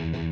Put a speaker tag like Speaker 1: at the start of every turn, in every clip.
Speaker 1: Bonjour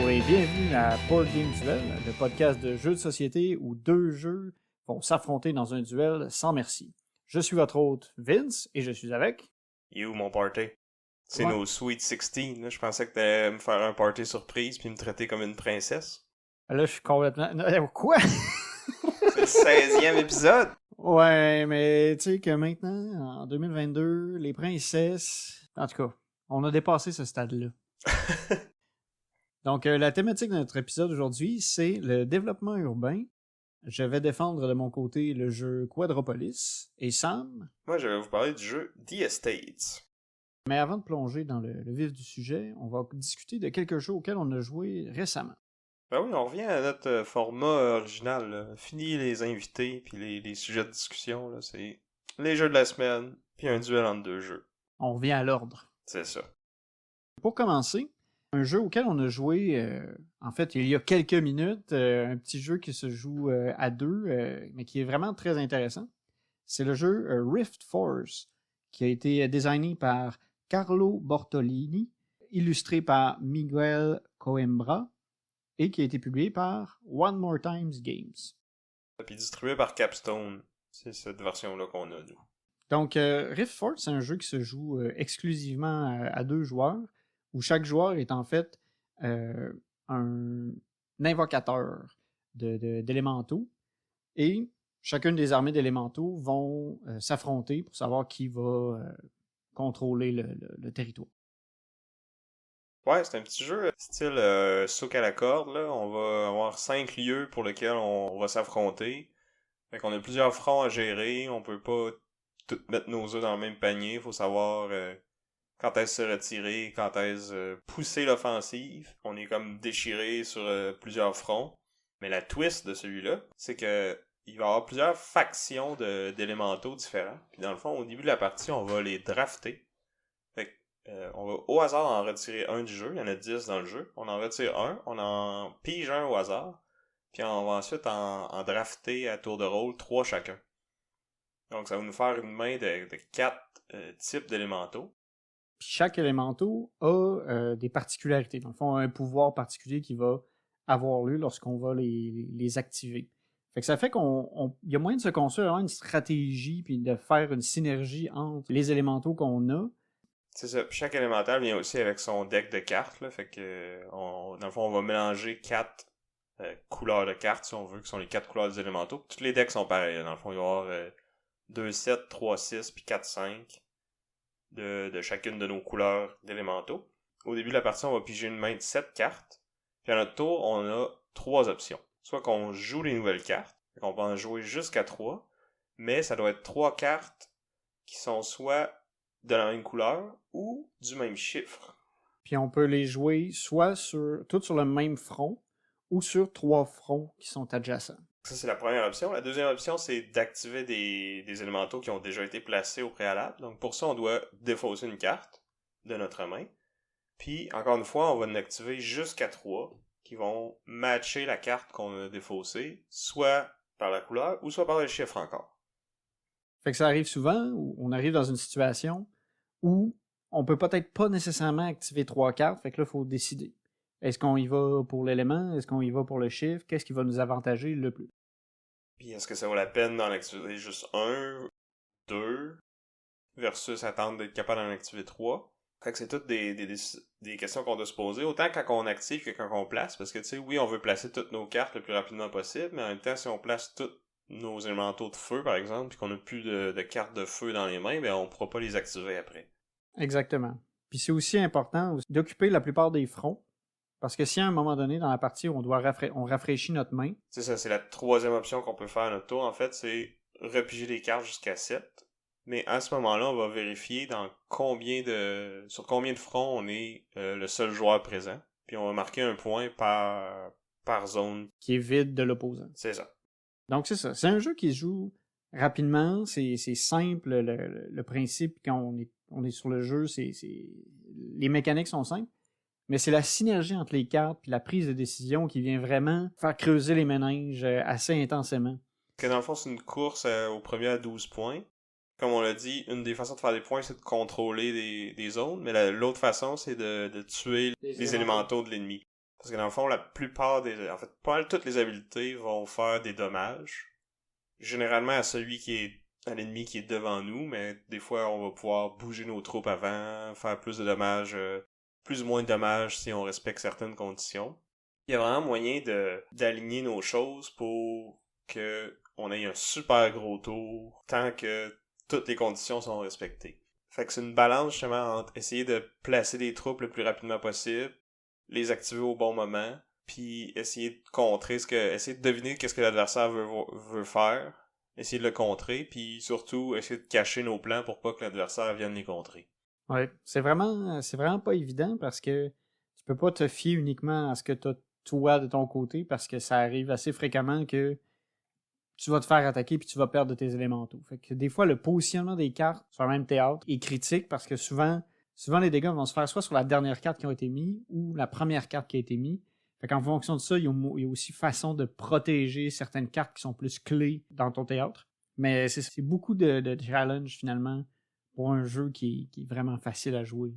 Speaker 1: et bienvenue à Board Game Duel, le podcast de jeux de société où deux jeux vont s'affronter dans un duel sans merci. Je suis votre hôte Vince et je suis avec...
Speaker 2: You, mon party. C'est
Speaker 1: Ouais.
Speaker 2: nos Sweet 16, là. Je pensais que t'allais me faire un party surprise puis me traiter comme une princesse.
Speaker 1: Là, je suis complètement... Quoi?
Speaker 2: C'est le 16e épisode!
Speaker 1: Ouais, mais tu sais que maintenant, en 2022, les princesses... En tout cas, on a dépassé ce stade-là. Donc, la thématique de notre épisode aujourd'hui, c'est le développement urbain. Je vais défendre de mon côté le jeu Quadropolis. Et Sam...
Speaker 2: Moi, je vais vous parler du jeu The Estates.
Speaker 1: Mais avant de plonger dans le vif du sujet, on va discuter de quelques jeux auxquels on a joué récemment.
Speaker 2: Ben oui, on revient à notre format original, là. Fini les invités puis les sujets de discussion, là. C'est les jeux de la semaine puis un duel entre deux jeux.
Speaker 1: On revient à l'ordre.
Speaker 2: C'est ça.
Speaker 1: Pour commencer, un jeu auquel on a joué, en fait, il y a quelques minutes, un petit jeu qui se joue à deux, mais qui est vraiment très intéressant. C'est le jeu Rift Force, qui a été designé par Carlo Bortolini, illustré par Miguel Coimbra, et qui a été publié par One More Times Games.
Speaker 2: Puis distribué par Capstone. C'est cette version-là qu'on a, nous.
Speaker 1: Donc, Rift Force, c'est un jeu qui se joue exclusivement à deux joueurs, où chaque joueur est en fait un invocateur d'élémentaux, et chacune des armées d'élémentaux vont s'affronter pour savoir qui va contrôler le territoire.
Speaker 2: Ouais, c'est un petit jeu style souk à la corde, là. On va avoir 5 lieux pour lesquels on va s'affronter. Fait qu'on a plusieurs fronts à gérer, on peut pas tout mettre nos œufs dans le même panier, faut savoir quand est-ce se retirer, quand est-ce pousser l'offensive. On est comme déchiré sur plusieurs fronts. Mais la twist de celui-là, c'est que il va y avoir plusieurs factions d'élémentaux différents. Puis dans le fond, au début de la partie, on va les drafter. Fait que, on va au hasard en retirer un du jeu. Il y en a 10 dans le jeu. On en retire un, on en pige un au hasard. Puis on va ensuite en drafter à tour de rôle 3 chacun. Donc ça va nous faire une main de 4 types d'élémentaux.
Speaker 1: Puis chaque élémentaux a des particularités. Dans le fond, un pouvoir particulier qui va avoir lieu lorsqu'on va les activer. Fait que ça fait qu'il y a moyen de se construire vraiment une stratégie puis de faire une synergie entre les élémentaux qu'on a.
Speaker 2: C'est ça. Puis chaque élémental vient aussi avec son deck de cartes. Là. Fait que dans le fond, on va mélanger 4 couleurs de cartes, si on veut, qui sont les 4 couleurs des élémentaux. Tous les decks sont pareils. Dans le fond, il va y avoir 2, 7, 3, 6, puis 4, 5 de chacune de nos couleurs d'élémentaux. Au début de la partie, on va piger une main de 7 cartes. Puis à notre tour, on a 3 options. Soit qu'on joue les nouvelles cartes, on peut en jouer jusqu'à 3, mais ça doit être 3 cartes qui sont soit de la même couleur ou du même chiffre.
Speaker 1: Puis on peut les jouer soit toutes sur le même front ou sur 3 fronts qui sont adjacents.
Speaker 2: Ça, c'est la première option. La deuxième option, c'est d'activer des élémentaux qui ont déjà été placés au préalable. Donc pour ça, on doit défausser une carte de notre main. Puis, encore une fois, on va en activer jusqu'à 3 qui vont matcher la carte qu'on a défaussée, soit par la couleur ou soit par le chiffre encore.
Speaker 1: Fait que ça arrive souvent où on arrive dans une situation où on peut peut-être pas nécessairement activer 3 cartes, fait que là, il faut décider. Est-ce qu'on y va pour l'élément? Est-ce qu'on y va pour le chiffre? Qu'est-ce qui va nous avantager le plus?
Speaker 2: Puis est-ce que ça vaut la peine d'en activer juste 1, 2, versus attendre d'être capable d'en activer 3? Fait que c'est toutes des questions qu'on doit se poser, autant quand on active que quand on place, parce que tu sais, oui, on veut placer toutes nos cartes le plus rapidement possible, mais en même temps, si on place tous nos élémentaux de feu, par exemple, puis qu'on n'a plus de cartes de feu dans les mains, ben on pourra pas les activer après.
Speaker 1: Exactement. Puis c'est aussi important d'occuper la plupart des fronts, parce que si à un moment donné dans la partie on rafraîchit notre main...
Speaker 2: C'est ça, c'est la troisième option qu'on peut faire à notre tour, en fait, c'est repiger les cartes jusqu'à 7. Mais à ce moment-là, on va vérifier sur combien de fronts on est le seul joueur présent. Puis on va marquer un point par zone.
Speaker 1: Qui est vide de l'opposant.
Speaker 2: C'est ça.
Speaker 1: Donc c'est ça. C'est un jeu qui se joue rapidement, c'est simple, le principe quand on est sur le jeu, les mécaniques sont simples, mais c'est la synergie entre les cartes et la prise de décision qui vient vraiment faire creuser les méninges assez intensément.
Speaker 2: Que dans le fond, c'est une course au premier à 12 points. Comme on l'a dit, une des façons de faire des points, c'est de contrôler des zones, mais l'autre façon, c'est de tuer les élémentaux de l'ennemi. Parce que dans le fond, la plupart en fait, pas mal toutes les habiletés vont faire des dommages. Généralement à l'ennemi qui est devant nous, mais des fois, on va pouvoir bouger nos troupes avant, faire plus de dommages, plus ou moins de dommages si on respecte certaines conditions. Il y a vraiment moyen d'aligner nos choses pour que on ait un super gros tour tant que toutes les conditions sont respectées. Fait que c'est une balance justement entre essayer de placer des troupes le plus rapidement possible, les activer au bon moment, puis essayer de contrer essayer de deviner qu'est-ce que l'adversaire veut faire, essayer de le contrer, puis surtout essayer de cacher nos plans pour pas que l'adversaire vienne les contrer.
Speaker 1: Ouais, c'est vraiment pas évident parce que tu peux pas te fier uniquement à ce que t'as toi de ton côté parce que ça arrive assez fréquemment que tu vas te faire attaquer puis tu vas perdre tes élémentaux. Fait que des fois, le positionnement des cartes sur le même théâtre est critique parce que souvent les dégâts vont se faire soit sur la dernière carte qui a été mise ou la première carte qui a été mise. Fait qu'en fonction de ça, il y a aussi façon de protéger certaines cartes qui sont plus clés dans ton théâtre. Mais c'est beaucoup de challenge finalement pour un jeu qui est vraiment facile à jouer.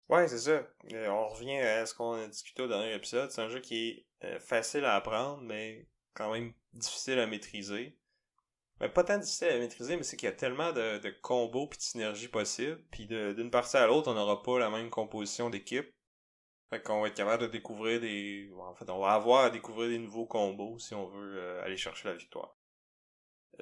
Speaker 2: Ouais, c'est ça. On revient à ce qu'on a discuté au dernier épisode. C'est un jeu qui est facile à apprendre, mais quand même difficile à maîtriser. Mais pas tant difficile à maîtriser, mais c'est qu'il y a tellement de combos pis de synergies possibles, puis d'une partie à l'autre, on n'aura pas la même composition d'équipe. Fait qu'on va être capable de découvrir En fait, on va avoir à découvrir des nouveaux combos si on veut aller chercher la victoire.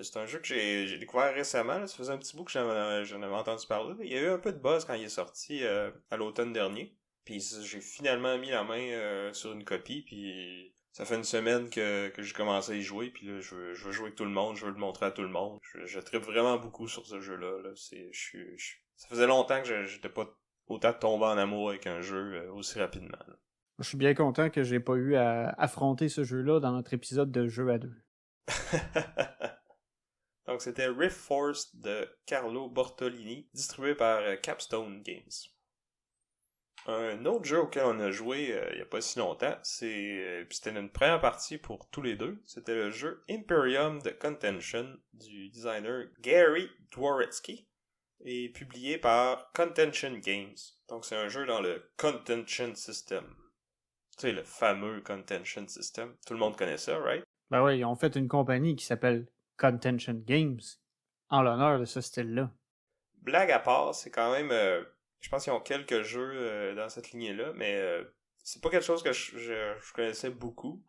Speaker 2: C'est un jeu que j'ai découvert récemment, là. Ça faisait un petit bout que j'en avais entendu parler. Il y a eu un peu de buzz quand il est sorti à l'automne dernier. Puis j'ai finalement mis la main sur une copie, puis ça fait une semaine que j'ai commencé à y jouer, puis là, je veux jouer avec tout le monde, je veux le montrer à tout le monde. Je trippe vraiment beaucoup sur ce jeu-là. Là. Ça faisait longtemps que j'étais pas autant tombé en amour avec un jeu aussi rapidement. Là.
Speaker 1: Je suis bien content que j'ai pas eu à affronter ce jeu-là dans notre épisode de jeu à deux.
Speaker 2: Donc c'était Rift Force de Carlo Bortolini, distribué par Capstone Games. Un autre jeu auquel on a joué il y a pas si longtemps, c'était une première partie pour tous les deux. C'était le jeu Imperium de Contention du designer Gary Dworetzky et publié par Contention Games. Donc c'est un jeu dans le Contention System. Tu sais, le fameux Contention System. Tout le monde connaît ça, right?
Speaker 1: Ben oui, ils ont fait une compagnie qui s'appelle Contention Games en l'honneur de ce style-là.
Speaker 2: Blague à part, c'est quand même... je pense qu'ils ont quelques jeux dans cette lignée-là, mais c'est pas quelque chose que je connaissais beaucoup.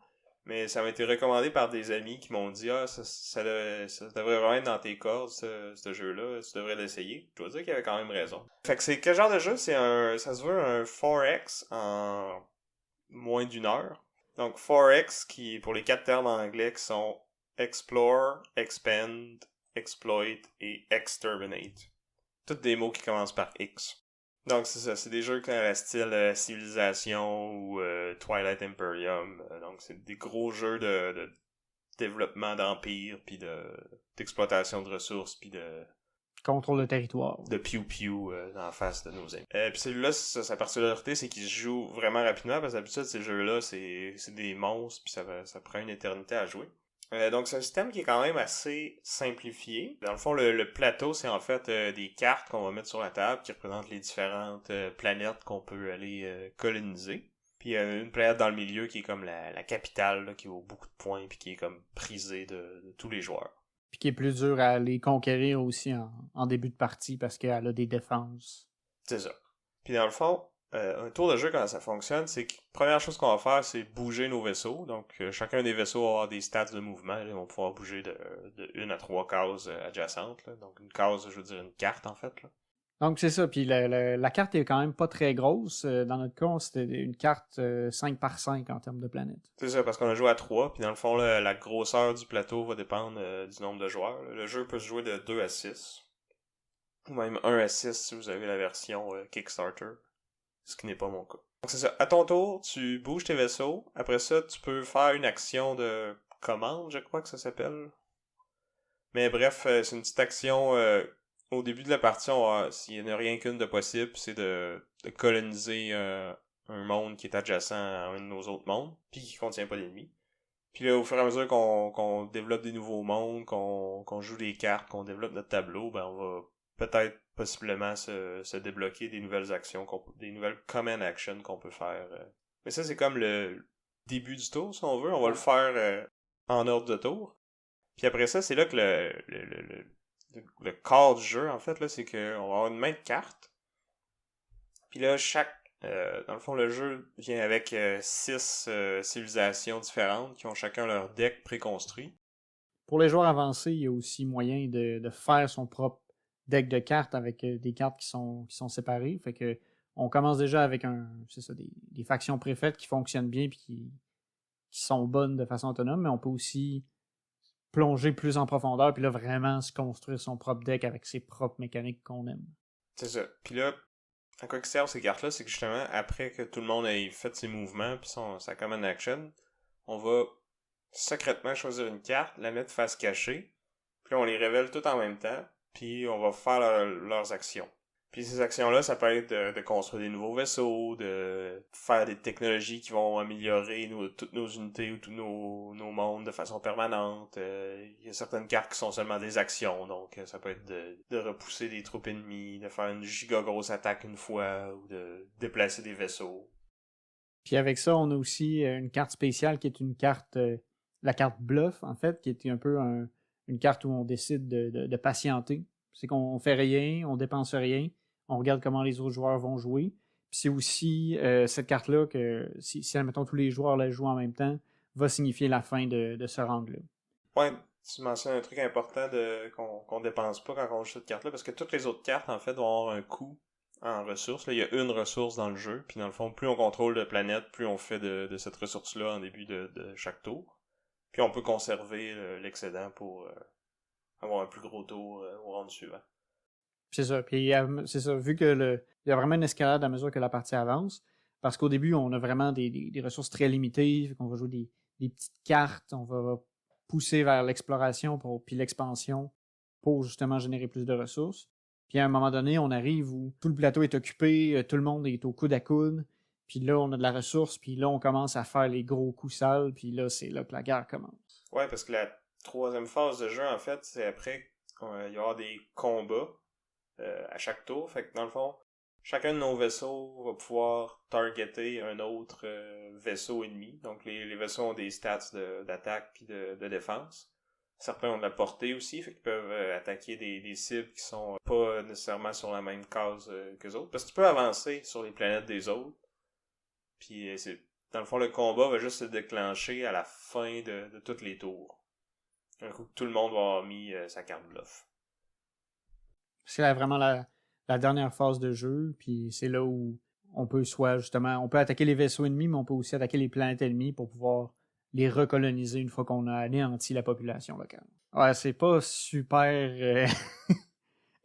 Speaker 2: Mais ça m'a été recommandé par des amis qui m'ont dit « Ah, ça devrait vraiment être dans tes cordes, ce jeu-là. Tu devrais l'essayer. » Je dois dire qu'il avait quand même raison. Fait que c'est quel genre de jeu? Ça se veut un 4X en moins d'une heure. Donc 4X, qui pour les 4 termes en anglais, qui sont Explore, Expand, Exploit et Exterminate. Toutes des mots qui commencent par X. Donc c'est ça, c'est des jeux comme la style Civilisation ou Twilight Imperium. Donc c'est des gros jeux de développement d'empire, puis d'exploitation de ressources, puis de
Speaker 1: contrôle de territoire.
Speaker 2: De piou-piou en face de nos amis. Puis celui-là, sa particularité, c'est qu'il se joue vraiment rapidement, parce que d'habitude, ces jeux-là, c'est des monstres, puis ça prend une éternité à jouer. Donc c'est un système qui est quand même assez simplifié. Dans le fond, le plateau, c'est en fait des cartes qu'on va mettre sur la table qui représentent les différentes planètes qu'on peut aller coloniser. Puis il y a une planète dans le milieu qui est comme la capitale, là, qui vaut beaucoup de points, puis qui est comme prisée de tous les joueurs.
Speaker 1: Puis qui est plus dur à les conquérir aussi en début de partie parce qu'elle a des défenses.
Speaker 2: C'est ça. Puis dans le fond, un tour de jeu, comment ça fonctionne, c'est que la première chose qu'on va faire, c'est bouger nos vaisseaux. Donc, chacun des vaisseaux va avoir des stats de mouvement. Là, ils vont pouvoir bouger de 1 à 3 cases adjacentes. Là. Donc, une case, je veux dire une carte, en fait. Là.
Speaker 1: Donc, c'est ça. Puis la carte est quand même pas très grosse. Dans notre cas, c'était une carte 5 par 5 en termes de planètes.
Speaker 2: C'est ça, parce qu'on a joué à 3. Puis dans le fond, la grosseur du plateau va dépendre du nombre de joueurs. Là. Le jeu peut se jouer de 2 à 6. Ou même 1 à 6 si vous avez la version Kickstarter. Ce qui n'est pas mon cas. Donc c'est ça. À ton tour, tu bouges tes vaisseaux. Après ça, tu peux faire une action de commande, je crois que ça s'appelle. Mais bref, c'est une petite action. Au début de la partie, s'il n'y en a rien qu'une de possible, c'est de coloniser un monde qui est adjacent à un de nos autres mondes, puis qui contient pas d'ennemis. Puis là, au fur et à mesure qu'on développe des nouveaux mondes, qu'on joue des cartes, qu'on développe notre tableau, ben on va peut-être possiblement se débloquer des nouvelles actions, des nouvelles common actions qu'on peut faire. Mais ça, c'est comme le début du tour, si on veut. On va le faire en ordre de tour. Puis après ça, c'est là que le corps du jeu, en fait, là, c'est qu'on va avoir une main de cartes. Puis là, dans le fond, le jeu vient avec 6 civilisations différentes qui ont chacun leur deck préconstruit.
Speaker 1: Pour les joueurs avancés, il y a aussi moyen de faire son propre deck de cartes avec des cartes qui sont séparées. Fait que on commence déjà avec des factions préfaites qui fonctionnent bien et qui sont bonnes de façon autonome, mais on peut aussi plonger plus en profondeur puis là vraiment se construire son propre deck avec ses propres mécaniques qu'on aime.
Speaker 2: C'est ça. Puis là, à quoi que servent ces cartes-là, c'est que justement, après que tout le monde ait fait ses mouvements puis sa common action, on va secrètement choisir une carte, la mettre face cachée, puis là, on les révèle tout en même temps, puis on va faire leurs actions. Puis ces actions-là, ça peut être de construire des nouveaux vaisseaux, de faire des technologies qui vont améliorer toutes nos unités ou tous nos mondes de façon permanente. Il y a certaines cartes qui sont seulement des actions, donc ça peut être de repousser des troupes ennemies, de faire une giga grosse attaque une fois, ou de déplacer des vaisseaux.
Speaker 1: Puis avec ça, on a aussi une carte spéciale qui est une carte, la carte bluff, en fait, qui est un peu une carte où on décide de patienter. C'est qu'on fait rien, on dépense rien, on regarde comment les autres joueurs vont jouer. Puis c'est aussi cette carte-là que, si admettons, tous les joueurs la jouent en même temps, va signifier la fin de ce round-là.
Speaker 2: Ouais, tu mentionnes un truc important qu'on dépense pas quand on joue cette carte-là, parce que toutes les autres cartes, en fait, vont avoir un coût en ressources. Là, il y a une ressource dans le jeu, puis dans le fond, plus on contrôle de planète, plus on fait de cette ressource-là en début de chaque tour. Puis on peut conserver l'excédent pour avoir un plus gros tour au round suivant.
Speaker 1: C'est ça. Puis c'est ça, vu que il y a vraiment une escalade à mesure que la partie avance, parce qu'au début, on a vraiment des ressources très limitées, on va jouer des petites cartes, on va pousser vers l'exploration puis l'expansion pour justement générer plus de ressources. Puis à un moment donné, on arrive où tout le plateau est occupé, tout le monde est au coude à coude, puis là, on a de la ressource, puis là, on commence à faire les gros coups sales, puis là, c'est là que la guerre commence.
Speaker 2: Ouais, parce que la troisième phase de jeu, en fait, c'est après il va y avoir des combats à chaque tour. Fait que dans le fond, chacun de nos vaisseaux va pouvoir targeter un autre vaisseau ennemi. Donc les vaisseaux ont des stats d'attaque puis de défense. Certains ont de la portée aussi, fait qu'ils peuvent attaquer des cibles qui sont pas nécessairement sur la même case que les autres. Parce que tu peux avancer sur les planètes des autres. Puis dans le fond, le combat va juste se déclencher à la fin de tous les tours. Un coup que tout le monde va avoir mis sa carte bluff.
Speaker 1: C'est vraiment la dernière phase de jeu, puis c'est là où on peut on peut attaquer les vaisseaux ennemis, mais on peut aussi attaquer les planètes ennemies pour pouvoir les recoloniser une fois qu'on a anéanti la population locale. Ouais, c'est pas super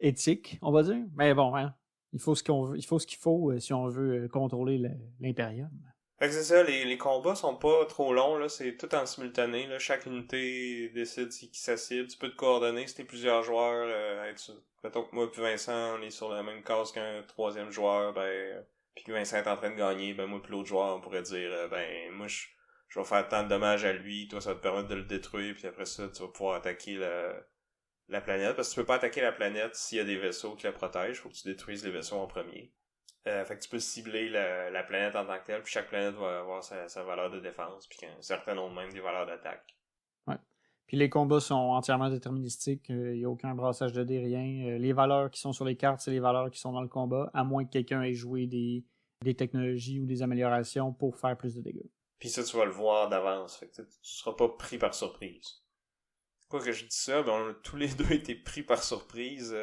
Speaker 1: éthique, on va dire, mais bon, hein, il faut ce qu'il faut si on veut contrôler l'Imperium.
Speaker 2: Fait que c'est ça, les combats sont pas trop longs, là, c'est tout en simultané, là, chaque unité décide qui sa cible, tu peux te coordonner si t'es plusieurs joueurs, mettons que moi puis Vincent, on est sur la même case qu'un troisième joueur, puis que Vincent est en train de gagner, moi puis l'autre joueur, on pourrait dire, moi je vais faire tant de dommages à lui, toi ça va te permettre de le détruire, puis après ça, tu vas pouvoir attaquer la planète, parce que tu peux pas attaquer la planète s'il y a des vaisseaux qui la protègent, faut que tu détruises les vaisseaux en premier. Fait que tu peux cibler la planète en tant que telle, puis chaque planète va avoir sa valeur de défense, puis certaines ont même des valeurs d'attaque.
Speaker 1: Ouais. Puis les combats sont entièrement déterministiques, il n'y a aucun brassage de dés, rien. Les valeurs qui sont sur les cartes, c'est les valeurs qui sont dans le combat, à moins que quelqu'un ait joué des technologies ou des améliorations pour faire plus de dégâts.
Speaker 2: Puis ça, tu vas le voir d'avance, fait que tu seras pas pris par surprise. Quoi que je dis ça, on a tous les deux été pris par surprise.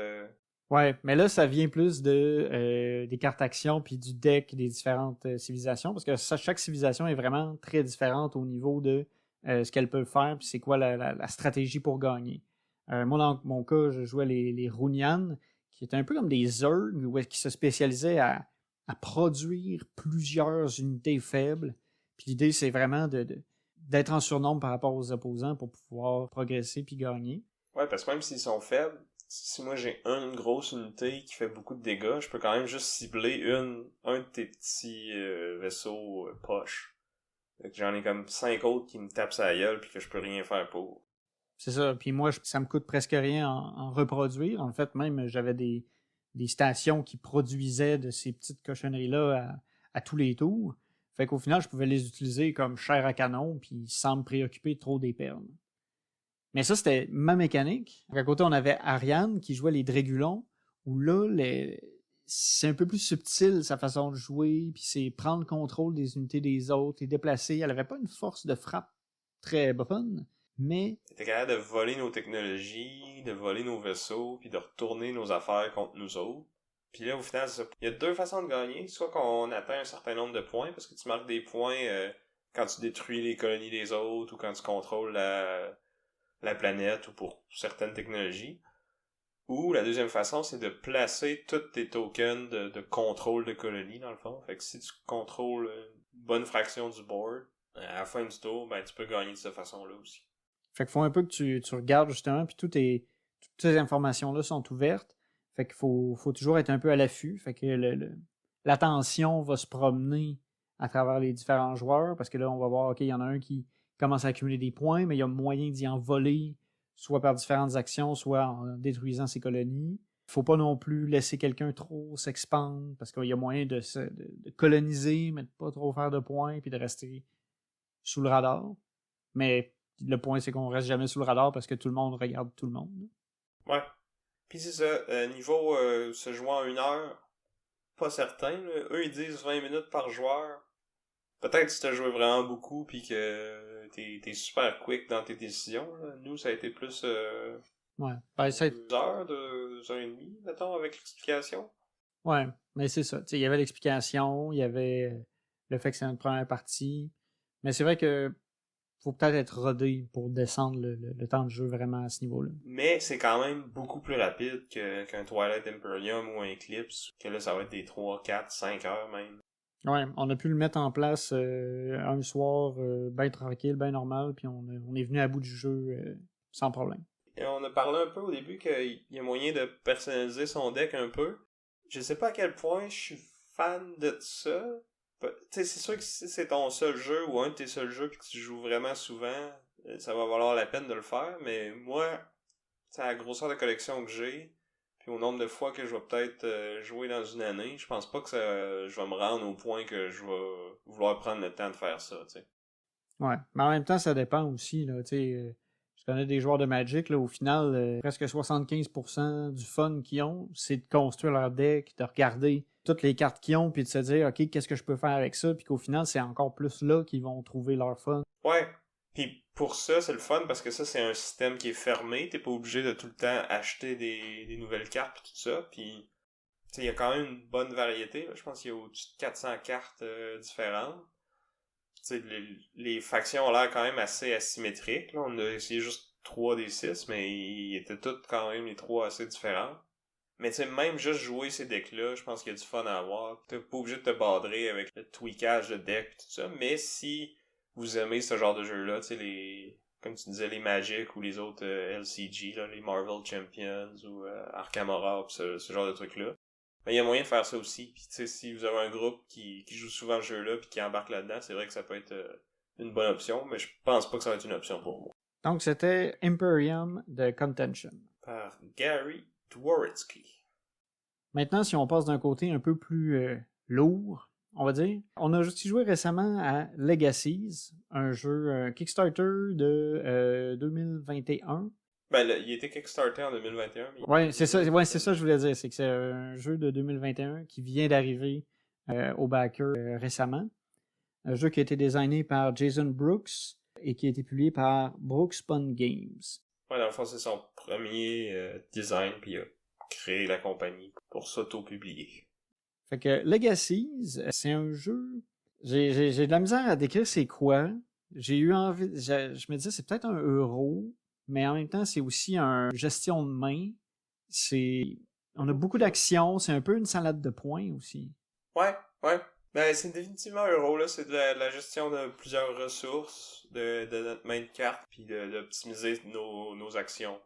Speaker 1: Ouais, mais là, ça vient plus des cartes actions puis du deck des différentes civilisations, parce que chaque civilisation est vraiment très différente au niveau de ce qu'elle peut faire, puis c'est quoi la stratégie pour gagner. Moi, dans mon cas, je jouais les Runyan, qui étaient un peu comme des Zerg, qui se spécialisaient à produire plusieurs unités faibles. Puis l'idée, c'est vraiment d'être en surnombre par rapport aux opposants pour pouvoir progresser puis gagner.
Speaker 2: Ouais, parce que même s'ils sont faibles, si moi j'ai une grosse unité qui fait beaucoup de dégâts, je peux quand même juste cibler un de tes petits vaisseaux poches. Fait que j'en ai comme 5 autres qui me tapent sa gueule puis que je peux rien faire pour.
Speaker 1: C'est ça. Puis moi, ça me coûte presque rien en reproduire. En fait, même, j'avais des stations qui produisaient de ces petites cochonneries-là à tous les tours. Fait qu'au final, je pouvais les utiliser comme chair à canon, puis sans me préoccuper trop des perles. Mais ça, c'était ma mécanique. À côté, on avait Ariane qui jouait les Drégulons, où là, c'est un peu plus subtil sa façon de jouer, puis c'est prendre le contrôle des unités des autres, les déplacer. Elle avait pas une force de frappe très bonne, mais...
Speaker 2: T'es capable de voler nos technologies, de voler nos vaisseaux, puis de retourner nos affaires contre nous autres. Puis là, au final, il y a 2 façons de gagner. Soit qu'on atteint un certain nombre de points, parce que tu marques des points quand tu détruis les colonies des autres, ou quand tu contrôles la planète, ou pour certaines technologies. Ou la deuxième façon, c'est de placer tous tes tokens de contrôle de colonie, dans le fond. Fait que si tu contrôles une bonne fraction du board, à la fin du tour, ben tu peux gagner de cette façon-là aussi.
Speaker 1: Fait qu'il faut un peu que tu regardes justement, puis toutes ces informations-là sont ouvertes. Fait qu'il faut toujours être un peu à l'affût. Fait que l'attention va se promener à travers les différents joueurs, parce que là, on va voir, OK, il y en a un qui commence à accumuler des points, mais il y a moyen d'y en voler, soit par différentes actions, soit en détruisant ses colonies. Il faut pas non plus laisser quelqu'un trop s'expandre, parce qu'il y a moyen de coloniser, mais de pas trop faire de points, puis de rester sous le radar. Mais le point, c'est qu'on reste jamais sous le radar parce que tout le monde regarde tout le monde.
Speaker 2: Ouais. Puis c'est ça, niveau se jouer en 1 heure, pas certain. Là. Eux, ils disent 20 minutes par joueur. Peut-être si t'as joué vraiment beaucoup puis que t'es super quick dans tes décisions. Là. Nous, ça a été plus
Speaker 1: Ouais. Ben,
Speaker 2: 2 heures, 2 heures et demie, mettons, avec l'explication.
Speaker 1: Ouais, mais c'est ça. Il y avait l'explication, il y avait le fait que c'est notre première partie. Mais c'est vrai que faut peut-être être rodé pour descendre le temps de jeu vraiment à ce niveau-là.
Speaker 2: Mais c'est quand même beaucoup plus rapide qu'un Twilight Imperium ou un Eclipse, que là, ça va être des 3, 4, 5 heures même.
Speaker 1: Ouais, on a pu le mettre en place un soir bien tranquille, bien normal, puis on est venu à bout du jeu sans problème.
Speaker 2: Et on a parlé un peu au début qu'il y a moyen de personnaliser son deck un peu. Je sais pas à quel point je suis fan de ça. Tu sais, c'est sûr que si c'est ton seul jeu ou un de tes seuls jeux que tu joues vraiment souvent, ça va valoir la peine de le faire, mais moi, c'est la grosseur de collection que j'ai, puis au nombre de fois que je vais peut-être jouer dans une année, je pense pas que je vais me rendre au point que je vais vouloir prendre le temps de faire ça, tu sais.
Speaker 1: Ouais, mais en même temps, ça dépend aussi, là, tu sais... Je connais des joueurs de Magic, là, au final, presque 75% du fun qu'ils ont, c'est de construire leur deck, de regarder toutes les cartes qu'ils ont, puis de se dire, OK, qu'est-ce que je peux faire avec ça, puis qu'au final, c'est encore plus là qu'ils vont trouver leur fun.
Speaker 2: Ouais, puis pour ça, c'est le fun, parce que ça, c'est un système qui est fermé, t'es pas obligé de tout le temps acheter des nouvelles cartes pis tout ça, puis il y a quand même une bonne variété, là. Je pense qu'il y a au-dessus de 400 cartes différentes. Les factions ont l'air quand même assez asymétriques. Là. On a essayé juste 3 des 6, mais ils étaient toutes quand même les 3 assez différents. Mais tu sais, même juste jouer ces decks-là, je pense qu'il y a du fun à avoir. T'es pas obligé de te badrer avec le tweakage de deck et tout ça. Mais si vous aimez ce genre de jeu-là, tu sais, comme tu disais, les Magic ou les autres LCG, là, les Marvel Champions ou Arkham Horror, ce genre de trucs-là, ben, il y a moyen de faire ça aussi. Puis, tu sais, si vous avez un groupe qui joue souvent ce jeu-là puis qui embarque là-dedans, c'est vrai que ça peut être une bonne option, mais je pense pas que ça va être une option pour moi.
Speaker 1: Donc, c'était Imperium de Contention.
Speaker 2: Par Gary Dworetzky.
Speaker 1: Maintenant, si on passe d'un côté un peu plus lourd, on va dire, on a aussi joué récemment à Legacies, un jeu Kickstarter de 2021.
Speaker 2: Ben, il était Kickstarter en 2021. Mais
Speaker 1: ouais, c'est ça que je voulais dire. C'est que c'est un jeu de 2021 qui vient d'arriver au backer récemment. Un jeu qui a été designé par Jason Brooks et qui a été publié par Brooks Pun Games.
Speaker 2: Ouais, dans le fond, c'est son premier design, puis il a créé la compagnie pour s'auto-publier.
Speaker 1: Fait que Legacies, c'est un jeu... J'ai de la misère à décrire c'est quoi. J'ai eu envie... Je me disais, c'est peut-être un euro, mais en même temps, c'est aussi un gestion de main. On a beaucoup d'actions, c'est un peu une salade de points aussi.
Speaker 2: Ouais. Ben, c'est définitivement un euro, là. C'est de la gestion de plusieurs ressources, de notre main de carte, puis d'optimiser nos actions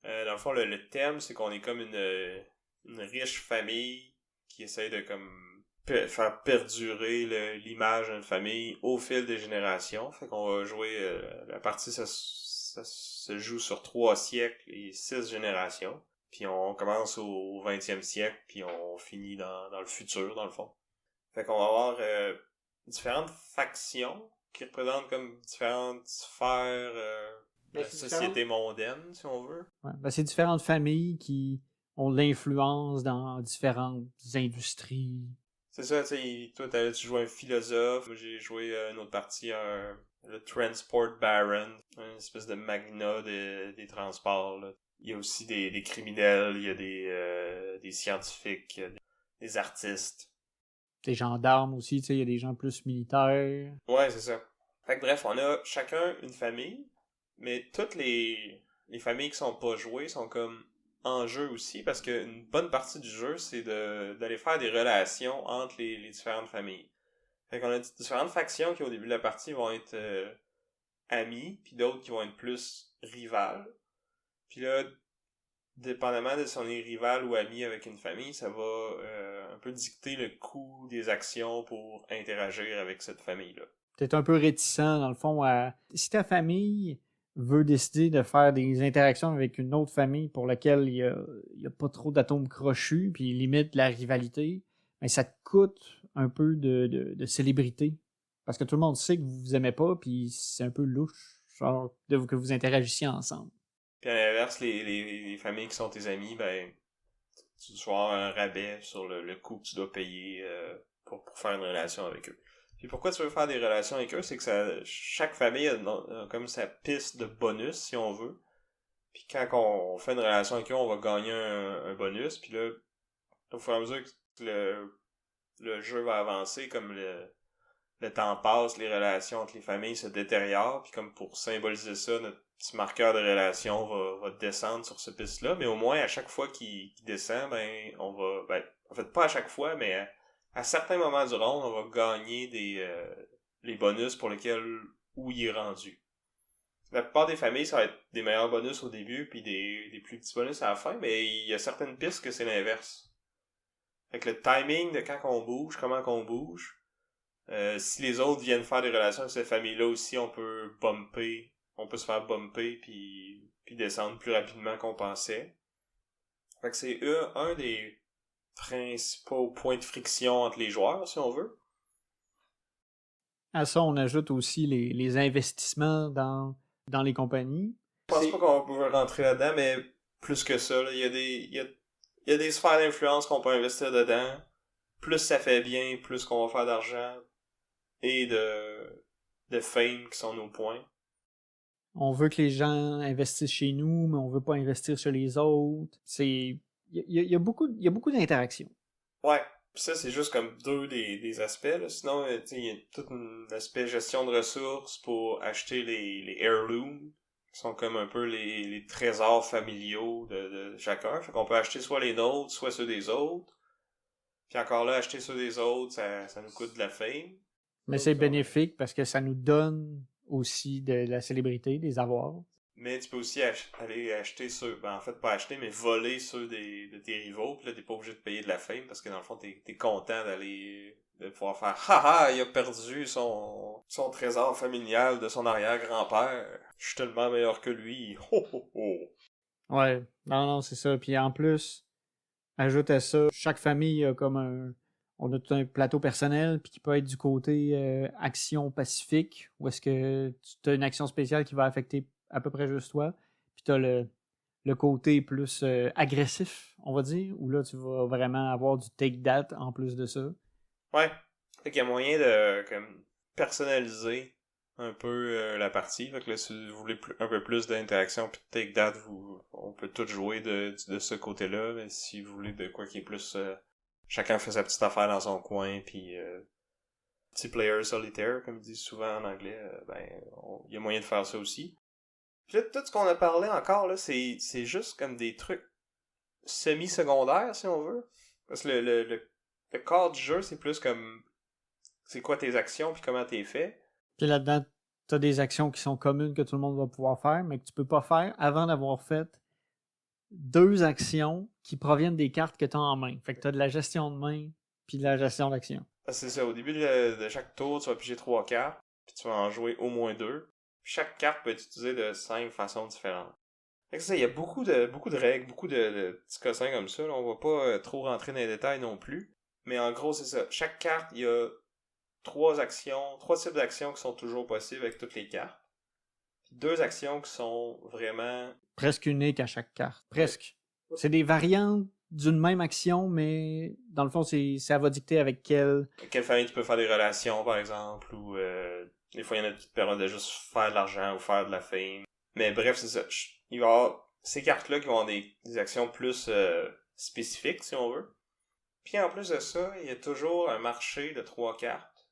Speaker 2: Dans le fond, le thème, c'est qu'on est comme une riche famille qui essaie de comme faire perdurer l'image d'une famille au fil des générations. Fait qu'on va jouer... la partie, ça se joue sur 3 siècles et 6 générations. Puis on commence au 20e siècle, puis on finit dans le futur, dans le fond. Fait qu'on va avoir différentes factions qui représentent comme différentes sphères de la société mondaine, si on veut.
Speaker 1: Ouais, ben c'est différentes familles qui ont de l'influence dans différentes industries.
Speaker 2: C'est ça, tu sais, toi, tu joues un philosophe, moi j'ai joué une autre partie, le Transport Baron, une espèce de magnat des transports, là. Il y a aussi des criminels, il y a des scientifiques, il y a des artistes.
Speaker 1: Des gendarmes aussi, tu sais, il y a des gens plus militaires.
Speaker 2: Ouais, c'est ça. Fait que bref, on a chacun une famille, mais toutes les familles qui sont pas jouées sont comme en jeu aussi, parce qu'une bonne partie du jeu, c'est d'aller faire des relations entre les différentes familles. Fait qu'on a différentes factions qui, au début de la partie, vont être amies, puis d'autres qui vont être plus rivales. Puis là, dépendamment de si on est rival ou ami avec une famille, ça va un peu dicter le coût des actions pour interagir avec cette famille-là.
Speaker 1: Peut-être un peu réticent, dans le fond, si ta famille veut décider de faire des interactions avec une autre famille pour laquelle il y a pas trop d'atomes crochus, puis limite la rivalité, ben ça te coûte un peu de célébrité. Parce que tout le monde sait que vous vous aimez pas, puis c'est un peu louche, genre, que vous interagissiez ensemble.
Speaker 2: Puis à l'inverse, les familles qui sont tes amis, ben, tu dois avoir un rabais sur le coût que tu dois payer pour faire une relation avec eux. Puis pourquoi tu veux faire des relations avec eux, c'est que chaque famille a comme sa piste de bonus, si on veut. Puis quand on fait une relation avec eux, on va gagner un bonus. Puis là, au fur et à mesure que le jeu va avancer, comme le temps passe, les relations entre les familles se détériorent. Puis comme pour symboliser ça, notre petit marqueur de relation va descendre sur cette piste-là. Mais au moins, à chaque fois qu'il descend, ben on va... Ben, en fait, pas à chaque fois, mais à certains moments du round, on va gagner les bonus pour lesquels où il est rendu. La plupart des familles, ça va être des meilleurs bonus au début, puis des plus petits bonus à la fin, mais il y a certaines pistes que c'est l'inverse. Fait que le timing de quand on bouge, comment qu'on bouge, si les autres viennent faire des relations avec cette famille-là aussi, on peut se faire bumper puis descendre plus rapidement qu'on pensait. Fait que c'est un des principaux points de friction entre les joueurs, si on veut.
Speaker 1: À ça, on ajoute aussi les investissements dans les compagnies.
Speaker 2: Je pense pas qu'on peut rentrer là-dedans, mais plus que ça, là, il y a des sphères d'influence qu'on peut investir dedans. Plus ça fait bien, plus qu'on va faire d'argent et de fame qui sont nos points.
Speaker 1: On veut que les gens investissent chez nous, mais on veut pas investir chez les autres. Il y a beaucoup d'interactions.
Speaker 2: Ouais. Puis ça, c'est juste comme deux des aspects. Là. Sinon, il y a tout un aspect gestion de ressources pour acheter les heirlooms, qui sont comme un peu les trésors familiaux de chacun. Fait qu'on peut acheter soit les nôtres, soit ceux des autres. Puis encore là, acheter ceux des autres, ça nous coûte de la fame.
Speaker 1: Mais c'est bénéfique parce que ça nous donne aussi de la célébrité, des avoirs.
Speaker 2: Mais tu peux aussi aller acheter ceux, ben en fait pas acheter, mais voler ceux de tes rivaux, puis là t'es pas obligé de payer de la fame, parce que dans le fond t'es content de pouvoir faire « Haha, il a perdu son trésor familial de son arrière-grand-père, je suis tellement meilleur que lui, ho ho ho! »
Speaker 1: Ouais, non, c'est ça. Puis en plus, ajoute à ça, chaque famille a comme on a tout un plateau personnel, puis qui peut être du côté action pacifique, où est-ce que tu as une action spéciale qui va affecter à peu près juste toi, puis tu as le côté plus agressif, on va dire, où là, tu vas vraiment avoir du take that en plus de ça.
Speaker 2: Ouais, fait qu'il y a moyen de comme personnaliser un peu la partie. Fait que là, si vous voulez un peu plus d'interaction puis de take that, on peut tout jouer de ce côté-là, mais si vous voulez de quoi qui est plus... chacun fait sa petite affaire dans son coin, puis petit player solitaire, comme ils disent souvent en anglais, il y a moyen de faire ça aussi. Puis là, tout ce qu'on a parlé encore, là, c'est juste comme des trucs semi-secondaires, si on veut. Parce que le corps du jeu, c'est plus comme c'est quoi tes actions puis comment t'es fait.
Speaker 1: Puis là-dedans, tu as des actions qui sont communes que tout le monde va pouvoir faire, mais que tu peux pas faire avant d'avoir fait 2 actions qui proviennent des cartes que tu as en main. Fait que tu as de la gestion de main puis de la gestion d'action.
Speaker 2: C'est ça, au début de chaque tour, tu vas piger 3 cartes, puis tu vas en jouer au moins 2. Chaque carte peut être utilisée de 5 façons différentes. Fait que ça, il y a beaucoup de règles, beaucoup de petits cossins comme ça. Là. On va pas trop rentrer dans les détails non plus. Mais en gros, c'est ça. Chaque carte, il y a 3 types d'actions qui sont toujours possibles avec toutes les cartes. Puis 2 actions qui sont vraiment...
Speaker 1: Presque uniques à chaque carte. Presque. C'est des variantes d'une même action, mais dans le fond, ça va dicter avec quelle
Speaker 2: famille tu peux faire des relations, par exemple, ou des fois, il y en a qui te permettent de juste faire de l'argent ou faire de la fame. Mais bref, c'est ça. Il va y avoir ces cartes-là qui vont avoir des actions plus spécifiques, si on veut. Puis en plus de ça, il y a toujours un marché de 3 cartes.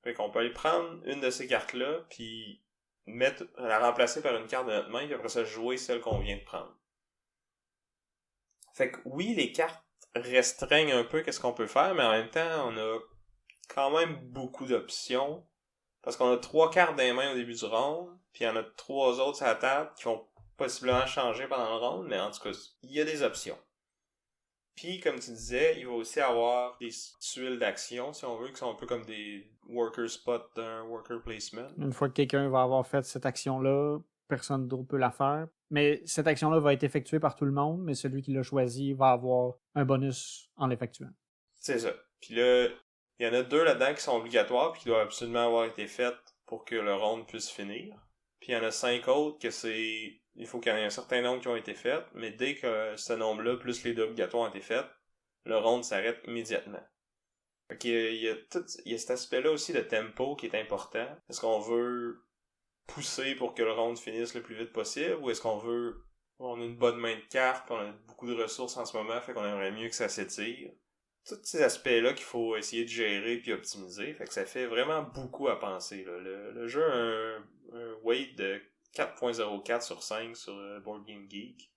Speaker 2: Fait qu'on peut aller prendre une de ces cartes-là, puis la remplacer par une carte de notre main, puis après ça, jouer celle qu'on vient de prendre. Fait que oui, les cartes restreignent un peu qu'est-ce qu'on peut faire, mais en même temps, on a quand même beaucoup d'options. Parce qu'on a 3 cartes dans les mains au début du round, puis il y en a 3 autres sur la table qui vont possiblement changer pendant le round, mais en tout cas, il y a des options. Puis, comme tu disais, il va aussi avoir des tuiles d'action, si on veut, qui sont un peu comme des worker spots d'un worker placement.
Speaker 1: Une fois que quelqu'un va avoir fait cette action-là, personne d'autre peut la faire. Mais cette action-là va être effectuée par tout le monde, mais celui qui l'a choisi va avoir un bonus en l'effectuant.
Speaker 2: C'est ça. Puis là, il y en a 2 là-dedans qui sont obligatoires puis qui doivent absolument avoir été faites pour que le round puisse finir. Puis il y en a 5 autres que c'est... Il faut qu'il y en ait un certain nombre qui ont été faites, mais dès que ce nombre-là, plus les 2 obligatoires ont été faites, le round s'arrête immédiatement. Fait qu'il y a cet aspect-là aussi de tempo qui est important. Est-ce qu'on veut pousser pour que le round finisse le plus vite possible, ou est-ce qu'on veut... On a une bonne main de cartes, puis on a beaucoup de ressources en ce moment, fait qu'on aimerait mieux que ça s'étire. Tous ces aspects-là qu'il faut essayer de gérer puis optimiser, fait que ça fait vraiment beaucoup à penser. Là. Le jeu a un weight de 4.04 sur 5 sur Board Game Geek.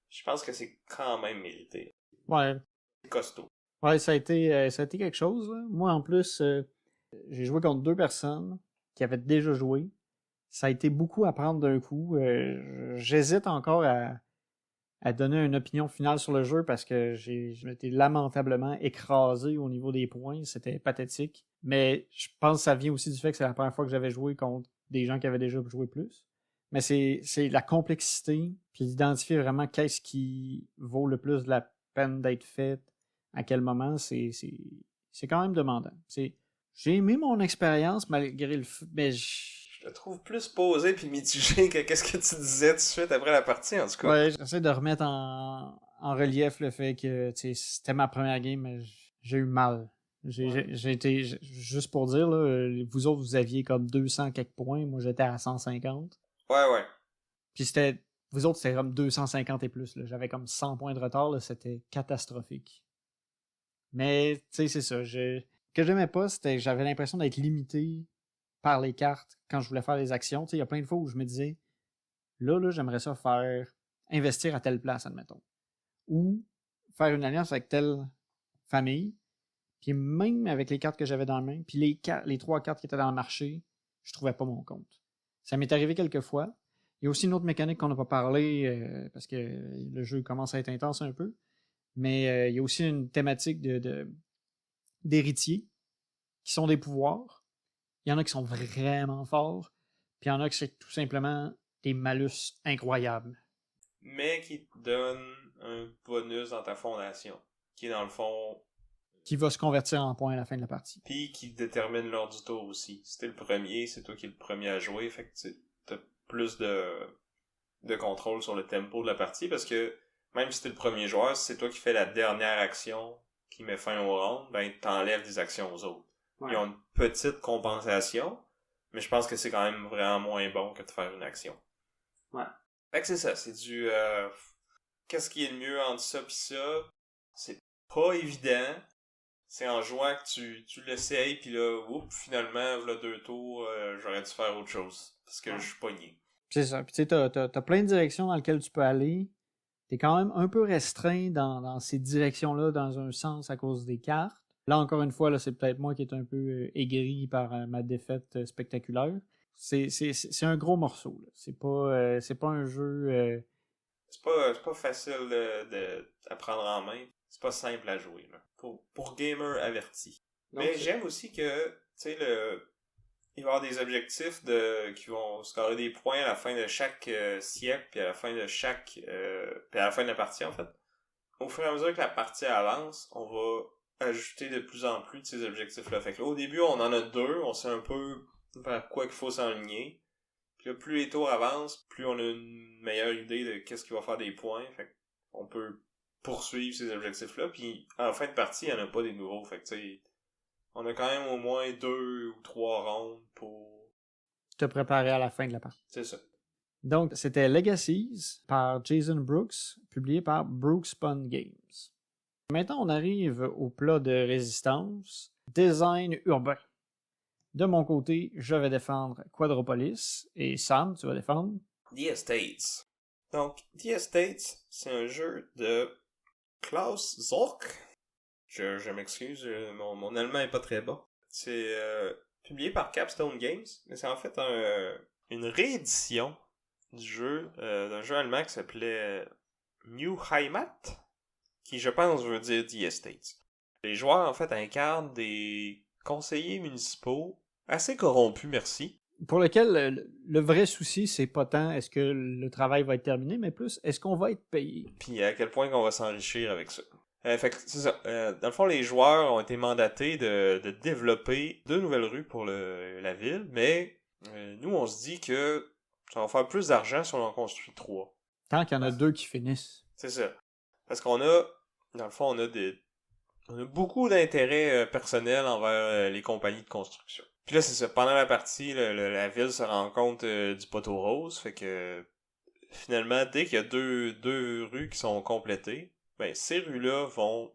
Speaker 2: Je pense que c'est quand même mérité.
Speaker 1: Ouais.
Speaker 2: C'est costaud.
Speaker 1: Ouais, ça a été quelque chose. Là. Moi, en plus, j'ai joué contre 2 personnes qui avaient déjà joué. Ça a été beaucoup à prendre d'un coup. J'hésite encore à donner une opinion finale sur le jeu parce que je m'étais lamentablement écrasé au niveau des points. C'était pathétique. Mais je pense que ça vient aussi du fait que c'est la première fois que j'avais joué contre des gens qui avaient déjà joué plus. Mais c'est la complexité, puis d'identifier vraiment qu'est-ce qui vaut le plus de la peine d'être fait, à quel moment, c'est quand même demandant. J'ai aimé mon expérience malgré le mais
Speaker 2: je te trouve plus posé puis mitigé que qu'est-ce que tu disais tout de suite après la partie, en tout cas.
Speaker 1: Ouais, j'essaie de remettre en relief le fait que c'était ma première game, mais j'ai eu mal. J'ai été, juste pour dire, là, vous autres, vous aviez comme 200 quelques points, moi j'étais à 150.
Speaker 2: Ouais.
Speaker 1: Puis vous autres, c'était comme 250 et plus. J'avais comme 100 points de retard, là, c'était catastrophique. Mais, tu sais, c'est ça. Ce que j'aimais pas, c'était que j'avais l'impression d'être limité par les cartes quand je voulais faire des actions. Tu sais, il y a plein de fois où je me disais, là, j'aimerais ça investir à telle place, admettons. Ou faire une alliance avec telle famille. Puis même avec les cartes que j'avais dans la main, puis les 3 cartes qui étaient dans le marché, je trouvais pas mon compte. Ça m'est arrivé quelques fois. Il y a aussi une autre mécanique qu'on n'a pas parlé, parce que le jeu commence à être intense un peu. Mais il y a aussi une thématique d'héritiers qui sont des pouvoirs. Il y en a qui sont vraiment forts. Puis il y en a qui c'est tout simplement des malus incroyables.
Speaker 2: Mais qui te donnent un bonus dans ta fondation. Qui est dans le fond...
Speaker 1: Qui va se convertir en points à la fin de la partie.
Speaker 2: Puis qui détermine l'ordre du tour aussi. Si t'es le premier, c'est toi qui es le premier à jouer. Fait que t'as plus de contrôle sur le tempo de la partie. Parce que même si t'es le premier joueur, si c'est toi qui fais la dernière action qui met fin au round, ben t'enlèves des actions aux autres. Ouais. Ils ont une petite compensation, mais je pense que c'est quand même vraiment moins bon que de faire une action.
Speaker 1: Ouais.
Speaker 2: Fait que c'est ça, c'est du... qu'est-ce qui est le mieux entre ça pis ça? C'est pas évident. C'est en jouant que tu l'essayes pis là, finalement, voilà 2 tours, j'aurais dû faire autre chose. Parce que je suis pogné.
Speaker 1: C'est ça. Puis tu sais, t'as plein de directions dans lesquelles tu peux aller. T'es quand même un peu restreint dans ces directions-là, dans un sens, à cause des cartes. Là, encore une fois, là, c'est peut-être moi qui est un peu aigri par ma défaite spectaculaire. C'est un gros morceau. Là. C'est pas un jeu
Speaker 2: c'est pas facile à prendre en main. C'est pas simple à jouer, là. Pour gamers avertis.
Speaker 1: Donc,
Speaker 2: Mais j'aime aussi que, tu sais, il va y avoir des objectifs qui vont scorer des points à la fin de chaque siècle, puis à la fin de puis à la fin de la partie, en fait. Au fur et à mesure que la partie avance, on va ajouter de plus en plus de ces objectifs-là. Fait que là, au début, on en a 2, on sait un peu vers quoi qu'il faut s'enligner. Puis là, plus les tours avancent, plus on a une meilleure idée de qu'est-ce qui va faire des points. Fait qu'on peut poursuivre ces objectifs-là. Puis en fin de partie, il n'y en a pas des nouveaux. Fait que tu sais, on a quand même au moins 2 ou 3 rondes pour
Speaker 1: te préparer à la fin de la partie.
Speaker 2: C'est ça.
Speaker 1: Donc, c'était Legacies par Jason Brooks, publié par Brooks Pun Games. Maintenant, on arrive au plat de résistance, design urbain. De mon côté, je vais défendre Quadropolis, et Sam, tu vas défendre
Speaker 2: The Estates. Donc, The Estates, c'est un jeu de Klaus Zorc. Je m'excuse, mon allemand est pas très bon. C'est publié par Capstone Games, mais c'est en fait une réédition du jeu, d'un jeu allemand qui s'appelait New Heimat, qui je pense veut dire The Estates. Les joueurs en fait incarnent des conseillers municipaux assez corrompus, merci.
Speaker 1: Pour lequel le vrai souci, c'est pas tant est-ce que le travail va être terminé, mais plus est-ce qu'on va être payé.
Speaker 2: Puis à quel point qu'on va s'enrichir avec ça. Fait que c'est ça. Dans le fond, les joueurs ont été mandatés de développer 2 nouvelles rues pour la ville, mais nous, on se dit que ça va faire plus d'argent si on en construit 3.
Speaker 1: Tant qu'il y en a 2 qui finissent.
Speaker 2: C'est ça. Parce qu'on a, dans le fond, on a beaucoup d'intérêt personnel envers les compagnies de construction. Puis là, c'est ça. Pendant la partie, la ville se rend compte du poteau rose, fait que finalement, dès qu'il y a deux rues qui sont complétées, ben ces rues-là vont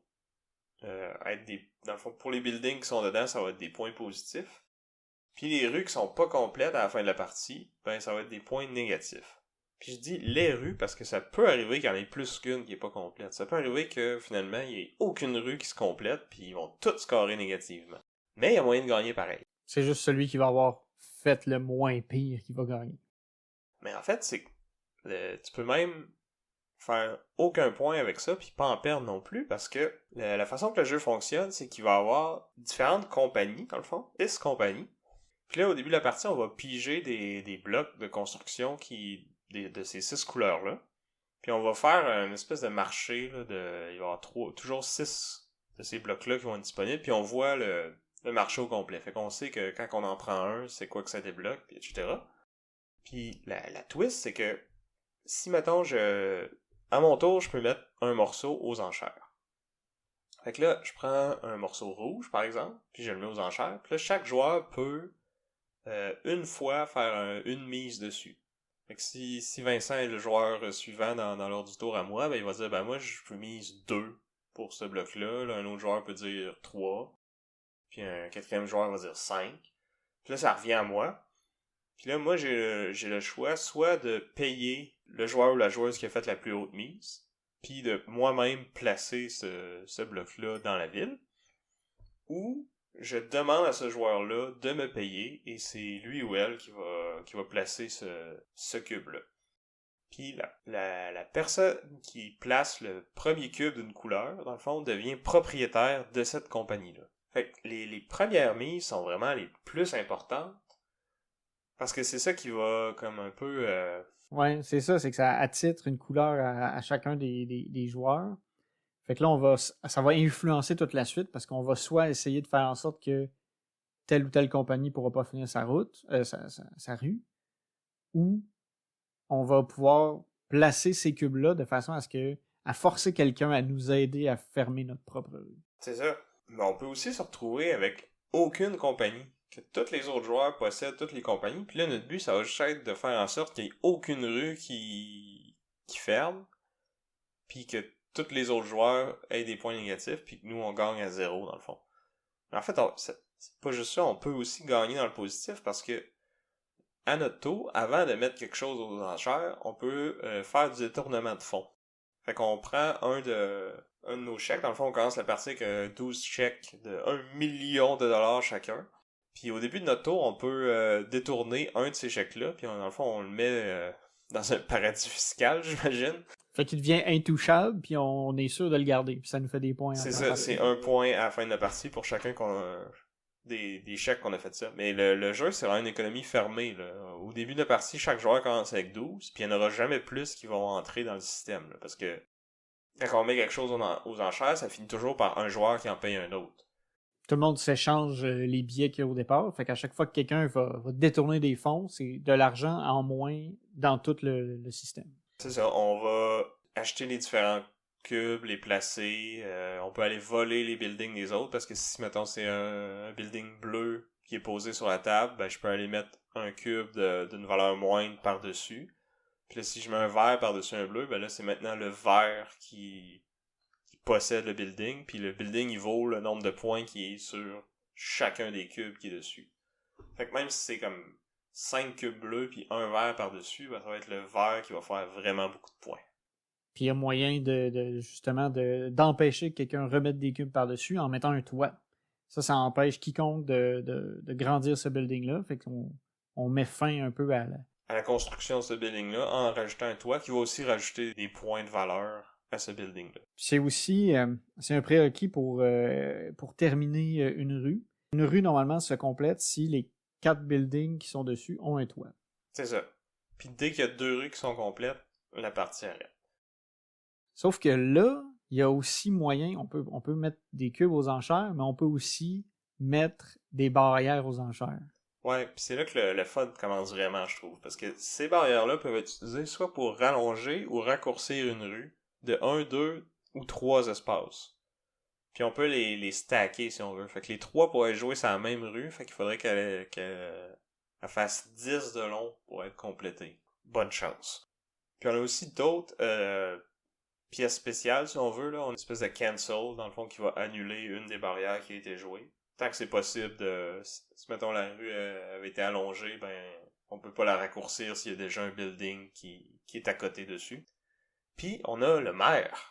Speaker 2: être dans le fond, pour les buildings qui sont dedans, ça va être des points positifs. Puis les rues qui sont pas complètes à la fin de la partie, ben ça va être des points négatifs. Puis je dis les rues parce que ça peut arriver qu'il y en ait plus qu'une qui est pas complète. Ça peut arriver que finalement, il n'y ait aucune rue qui se complète, puis ils vont toutes scorer négativement. Mais il y a moyen de gagner pareil.
Speaker 1: C'est juste celui qui va avoir fait le moins pire qui va gagner.
Speaker 2: Mais en fait, c'est que tu peux même faire aucun point avec ça, puis pas en perdre non plus, parce que la façon que le jeu fonctionne, c'est qu'il va y avoir différentes compagnies, dans le fond, 6 compagnies. Puis là, au début de la partie, on va piger des blocs de construction de ces 6 couleurs-là. Puis on va faire une espèce de marché, là, il va y avoir toujours 6 de ces blocs-là qui vont être disponibles, puis on voit le marché au complet. Fait qu'on sait que quand on en prend un, c'est quoi que ça débloque, puis etc. Puis la twist, c'est que si, mettons, à mon tour, je peux mettre un morceau aux enchères. Fait que là, je prends un morceau rouge, par exemple, puis je le mets aux enchères. Puis là, chaque joueur peut une fois faire une mise dessus. Fait que si Vincent est le joueur suivant dans l'ordre du tour à moi, ben il va dire, ben moi, je peux mise 2 pour ce bloc-là. Là, un autre joueur peut dire 3. Puis un quatrième joueur va dire 5. Puis là, ça revient à moi. Puis là, moi, j'ai le choix soit de payer le joueur ou la joueuse qui a fait la plus haute mise, puis de moi-même placer ce bloc-là dans la ville, ou je demande à ce joueur-là de me payer, et c'est lui ou elle qui va placer ce cube-là. Puis la personne qui place le premier cube d'une couleur, dans le fond, devient propriétaire de cette compagnie-là. Fait que les premières mises sont vraiment les plus importantes, parce que c'est ça qui va comme un peu...
Speaker 1: Ouais, c'est ça, c'est que ça attitre une couleur à chacun des joueurs. Fait que là, ça va influencer toute la suite parce qu'on va soit essayer de faire en sorte que telle ou telle compagnie ne pourra pas finir sa rue, ou on va pouvoir placer ces cubes-là de façon à forcer quelqu'un à nous aider à fermer notre propre rue.
Speaker 2: C'est ça. Mais on peut aussi se retrouver avec aucune compagnie. Que tous les autres joueurs possèdent toutes les compagnies. Puis là, notre but, ça va juste être de faire en sorte qu'il n'y ait aucune rue qui ferme. Puis que tous les autres joueurs aient des points négatifs. Puis que nous, on gagne à 0, dans le fond. Mais en fait, c'est pas juste ça. On peut aussi gagner dans le positif parce que, à notre tour, avant de mettre quelque chose aux enchères, on peut faire du détournement de fonds. Fait qu'on prend un de nos chèques. Dans le fond, on commence la partie avec 12 chèques de 1 million de dollars chacun. Puis au début de notre tour, on peut détourner un de ces chèques-là, puis dans le fond, on le met dans un paradis fiscal, j'imagine.
Speaker 1: Fait qu'il devient intouchable, puis on est sûr de le garder, puis ça nous fait des points.
Speaker 2: C'est ça, c'est 1 point à la fin de la partie pour chacun des chèques qu'on a fait ça. Mais le jeu, c'est vraiment une économie fermée. Là. Au début de la partie, chaque joueur commence avec 12, puis il n'y en aura jamais plus qui vont entrer dans le système. Là, parce que quand on met quelque chose aux enchères, ça finit toujours par un joueur qui en paye un autre.
Speaker 1: Tout le monde s'échange les billets qu'il y a au départ. Fait qu'à chaque fois que quelqu'un va détourner des fonds, c'est de l'argent en moins dans tout le système.
Speaker 2: C'est ça, on va acheter les différents cubes, les placer, on peut aller voler les buildings des autres, parce que si, mettons, c'est un building bleu qui est posé sur la table, ben je peux aller mettre un cube d'une valeur moindre par-dessus. Puis là, si je mets un vert par-dessus un bleu, ben là, c'est maintenant le vert qui possède le building, puis le building, il vaut le nombre de points qui est sur chacun des cubes qui est dessus. Fait que même si c'est comme 5 cubes bleus puis un vert par-dessus, ben ça va être le vert qui va faire vraiment beaucoup de points.
Speaker 1: Puis il y a moyen justement d'empêcher que quelqu'un remette des cubes par-dessus en mettant un toit. Ça empêche quiconque de grandir ce building-là. Fait qu'on met fin un peu à
Speaker 2: la construction de ce building-là en rajoutant un toit qui va aussi rajouter des points de valeur à ce building-là.
Speaker 1: C'est aussi c'est un prérequis pour terminer une rue. Une rue, normalement, se complète si les 4 buildings qui sont dessus ont un toit.
Speaker 2: C'est ça. Puis dès qu'il y a 2 rues qui sont complètes, la partie arrête.
Speaker 1: Sauf que là, il y a aussi moyen, on peut mettre des cubes aux enchères, mais on peut aussi mettre des barrières aux enchères.
Speaker 2: Ouais, puis c'est là que le fun commence vraiment, je trouve. Parce que ces barrières-là peuvent être utilisées soit pour rallonger ou raccourcir une rue de 1, 2 ou 3 espaces. Puis on peut les stacker si on veut. Fait que les 3 pourraient jouer sur la même rue, fait qu'il faudrait qu'elle fasse 10 de long pour être complétée. Bonne chance. Puis on a aussi d'autres pièces spéciales, si on veut, là. On a une espèce de cancel, dans le fond, qui va annuler une des barrières qui a été jouée. Tant que c'est possible si mettons la rue avait été allongée, ben on peut pas la raccourcir s'il y a déjà un building qui est à côté dessus. Puis on a le maire.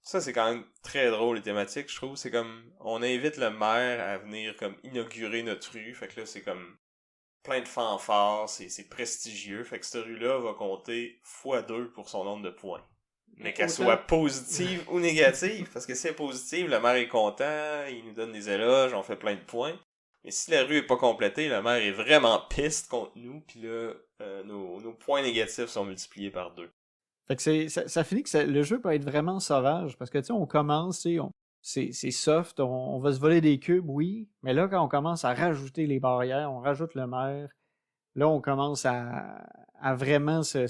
Speaker 2: Ça, c'est quand même très drôle, les thématiques, je trouve. C'est comme, on invite le maire à venir comme inaugurer notre rue. Fait que là, c'est comme plein de fanfares, c'est prestigieux. Fait que cette rue-là va compter x2 pour son nombre de points. Mais qu'elle soit positive ou négative, parce que si elle est positive, le maire est content, il nous donne des éloges, on fait plein de points. Mais si la rue est pas complétée, le maire est vraiment piste contre nous, puis là, nos points négatifs sont multipliés par 2.
Speaker 1: Fait que ça finit que le jeu peut être vraiment sauvage, parce que tu sais, on commence, c'est soft, on va se voler des cubes, oui, mais là, quand on commence à rajouter les barrières, on rajoute le maire, là, on commence à vraiment se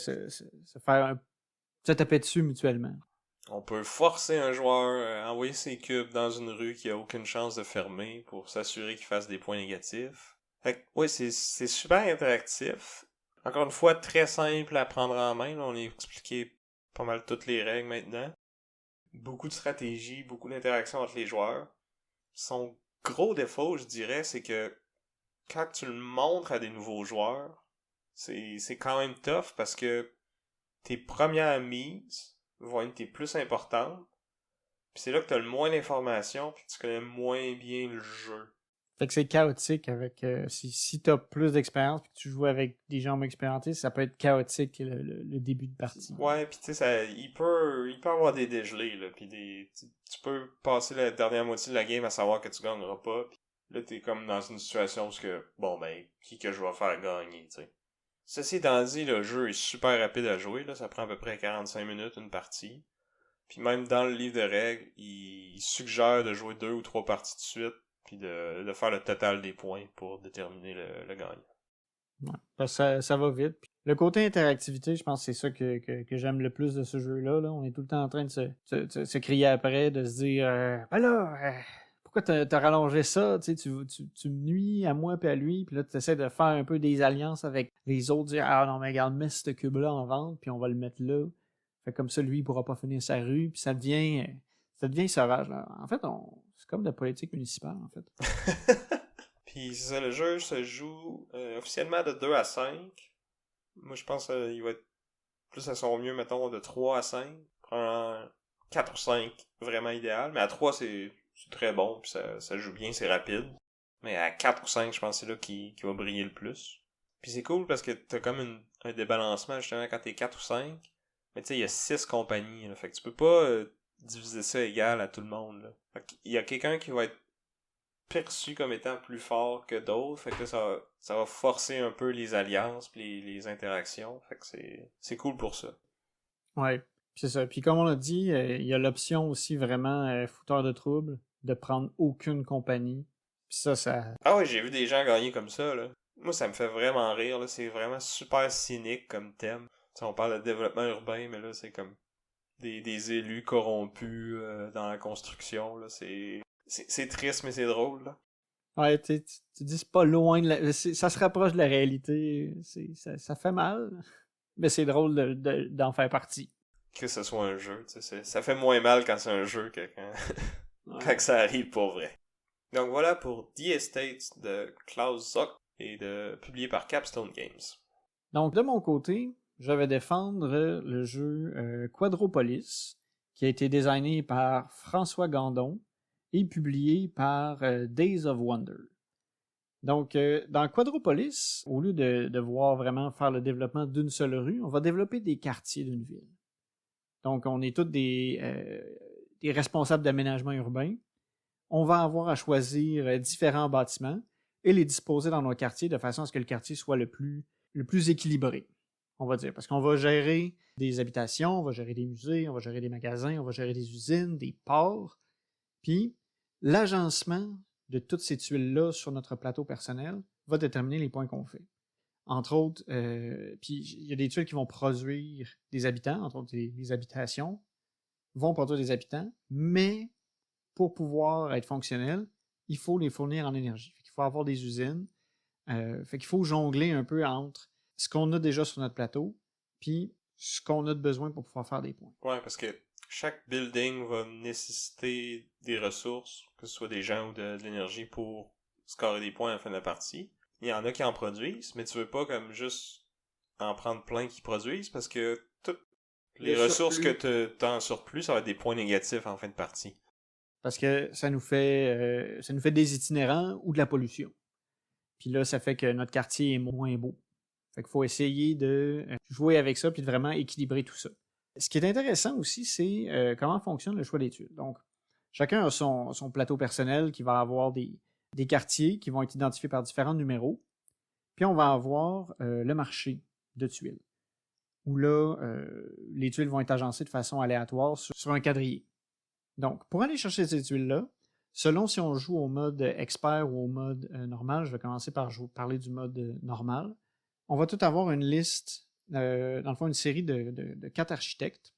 Speaker 1: faire se taper dessus mutuellement.
Speaker 2: On peut forcer un joueur à envoyer ses cubes dans une rue qui a aucune chance de fermer pour s'assurer qu'il fasse des points négatifs. Fait que, oui, c'est super interactif. Encore une fois, très simple à prendre en main. Là, on a expliqué pas mal toutes les règles maintenant. Beaucoup de stratégie, beaucoup d'interaction entre les joueurs. Son gros défaut, je dirais, c'est que quand tu le montres à des nouveaux joueurs, c'est quand même tough parce que tes premières mises vont être tes plus importantes. Puis c'est là que tu as le moins d'informations puis tu connais moins bien le jeu.
Speaker 1: Fait que c'est chaotique avec si tu as plus d'expérience puis que tu joues avec des gens expérimentés, ça peut être chaotique le début de partie.
Speaker 2: Ouais, puis tu sais il peut avoir des dégelés là, puis tu peux passer la dernière moitié de la game à savoir que tu gagneras pas, puis là t'es comme dans une situation où que bon ben qui que je vais faire gagner, tu sais. Ceci étant dit, le jeu est super rapide à jouer, là, ça prend à peu près 45 minutes une partie. Puis même dans le livre de règles, il suggère de jouer 2 ou 3 parties de suite, puis de faire le total des points pour déterminer le gagnant.
Speaker 1: Ouais, parce que ça va vite. Le côté interactivité, je pense que c'est ça que j'aime le plus de ce jeu-là. Là. On est tout le temps en train de se crier après, de se dire ben là, pourquoi t'as rallongé ça? Tu me nuis à moi et à lui, puis là tu essaies de faire un peu des alliances avec les autres, dire ah non mais regarde, mets ce cube-là en vente, puis on va le mettre là. Fait comme ça, lui, il pourra pas finir sa rue, puis ça devient sauvage. Là. En fait, c'est comme de la politique municipale, en fait.
Speaker 2: Puis c'est ça, le jeu se joue officiellement de 2 à 5. Moi, je pense qu'il va être plus à son mieux, mettons, de 3 à 5. Prends 4 ou 5, vraiment idéal. Mais à 3, c'est très bon, puis ça joue bien, c'est rapide. Mais à 4 ou 5, je pense que c'est là qu'il va briller le plus. Puis c'est cool parce que t'as comme un débalancement, justement, quand t'es 4 ou 5. Mais tu sais, il y a 6 compagnies, là. Fait que tu peux pas diviser ça égal à tout le monde, là. Fait qu'il y a quelqu'un qui va être perçu comme étant plus fort que d'autres. Fait que là, ça va forcer un peu les alliances pis les interactions. Fait que c'est cool pour ça.
Speaker 1: Ouais, c'est ça. Puis comme on l'a dit, il y a l'option aussi vraiment fouteur de trouble de prendre aucune compagnie. Puis ça...
Speaker 2: Ah ouais, j'ai vu des gens gagner comme ça, là. Moi, ça me fait vraiment rire, là. C'est vraiment super cynique comme thème. Tu sais, on parle de développement urbain, mais là, c'est comme des élus corrompus dans la construction, là. C'est triste, mais c'est drôle, là.
Speaker 1: Ouais, tu dis c'est pas loin de la... Ça se rapproche de la réalité. Ça fait mal, mais c'est drôle d'en faire partie.
Speaker 2: Que ce soit un jeu, tu sais. Ça fait moins mal quand c'est un jeu que
Speaker 1: Ouais.
Speaker 2: quand ça arrive pour vrai. Donc voilà pour The Estate de Klaus Zock et publié par Capstone Games.
Speaker 1: Donc de mon côté, je vais défendre le jeu Quadropolis, qui a été designé par François Gandon et publié par Days of Wonder. Donc, dans Quadropolis, au lieu de devoir vraiment faire le développement d'une seule rue, on va développer des quartiers d'une ville. Donc, on est tous des responsables d'aménagement urbain. On va avoir à choisir différents bâtiments et les disposer dans nos quartiers de façon à ce que le quartier soit le plus équilibré, on va dire. Parce qu'on va gérer des habitations, on va gérer des musées, on va gérer des magasins, on va gérer des usines, des ports. Puis, l'agencement de toutes ces tuiles-là sur notre plateau personnel va déterminer les points qu'on fait. Entre autres, puis il y a des tuiles qui vont produire des habitants, entre autres les habitations vont produire des habitants, mais pour pouvoir être fonctionnel, il faut les fournir en énergie. Il faut avoir des usines. Fait qu'il faut jongler un peu entre ce qu'on a déjà sur notre plateau, puis ce qu'on a de besoin pour pouvoir faire des points.
Speaker 2: Ouais, parce que chaque building va nécessiter des ressources, que ce soit des gens ou de l'énergie pour scorer des points à la fin de la partie. Il y en a qui en produisent, mais tu veux pas comme juste en prendre plein qui produisent, parce que toutes les ressources que t'as en surplus, ça va être des points négatifs en fin de partie.
Speaker 1: Parce que ça nous fait des itinérants ou de la pollution. Puis là, ça fait que notre quartier est moins beau. Fait qu'il faut essayer de jouer avec ça puis de vraiment équilibrer tout ça. Ce qui est intéressant aussi, c'est comment fonctionne le choix des tuiles. Donc, chacun a son plateau personnel qui va avoir des quartiers qui vont être identifiés par différents numéros. Puis on va avoir le marché de tuiles, où là, les tuiles vont être agencées de façon aléatoire sur un quadrillé. Donc, pour aller chercher ces tuiles-là, selon si on joue au mode expert ou au mode normal, je vais commencer par parler du mode normal, on va tout avoir une liste, dans le fond, une série de 4 architectes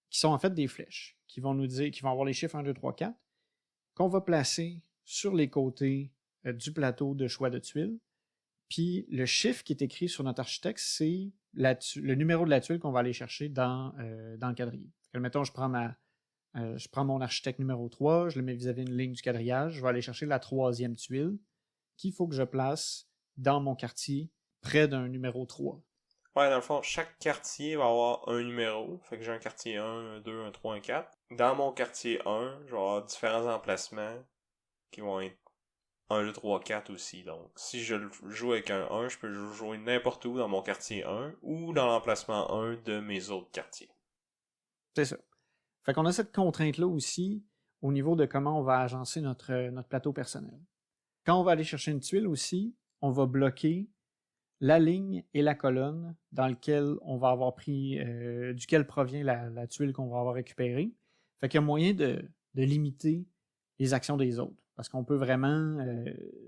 Speaker 1: qui sont en fait des flèches, qui vont nous dire, qui vont avoir les chiffres 1, 2, 3, 4, qu'on va placer sur les côtés du plateau de choix de tuiles. Puis le chiffre qui est écrit sur notre architecte, c'est le numéro de la tuile qu'on va aller chercher dans le quadrillé. Mettons, je prends mon architecte numéro 3, je le mets vis-à-vis une ligne du quadrillage, je vais aller chercher la 3e tuile qu'il faut que je place dans mon quartier près d'un numéro 3.
Speaker 2: Ouais, dans le fond, chaque quartier va avoir un numéro. Fait que j'ai un quartier 1, un 2, un 3, un 4. Dans mon quartier 1, je vais avoir différents emplacements qui vont être 1, 2, 3, 4 aussi. Donc, si je joue avec un 1, je peux jouer n'importe où dans mon quartier 1 ou dans l'emplacement 1 de mes autres quartiers.
Speaker 1: C'est ça. Fait qu'on a cette contrainte-là aussi au niveau de comment on va agencer notre plateau personnel. Quand on va aller chercher une tuile aussi, on va bloquer la ligne et la colonne dans lequel on va avoir pris, duquel provient la tuile qu'on va avoir récupérée. Fait qu'il y a moyen de limiter les actions des autres. Parce qu'on peut vraiment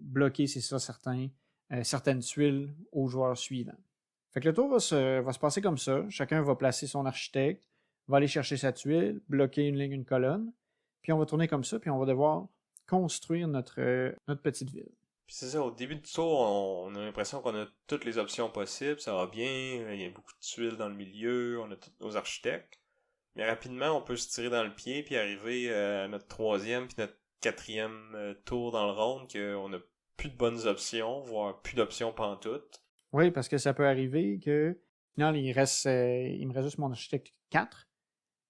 Speaker 1: bloquer, c'est ça, certaines tuiles aux joueurs suivants. Fait que le tour va se passer comme ça. Chacun va placer son architecte, va aller chercher sa tuile, bloquer une ligne, une colonne, puis on va tourner comme ça, puis on va devoir construire notre petite ville.
Speaker 2: Puis c'est ça, au début du tour, on a l'impression qu'on a toutes les options possibles, ça va bien, il y a beaucoup de tuiles dans le milieu, on a tous nos architectes. Mais rapidement, on peut se tirer dans le pied puis arriver à notre 3e puis notre 4e tour dans le round qu'on a plus de bonnes options, voire plus d'options pantoute.
Speaker 1: Oui, parce que ça peut arriver que au final, il me reste juste mon architecte 4,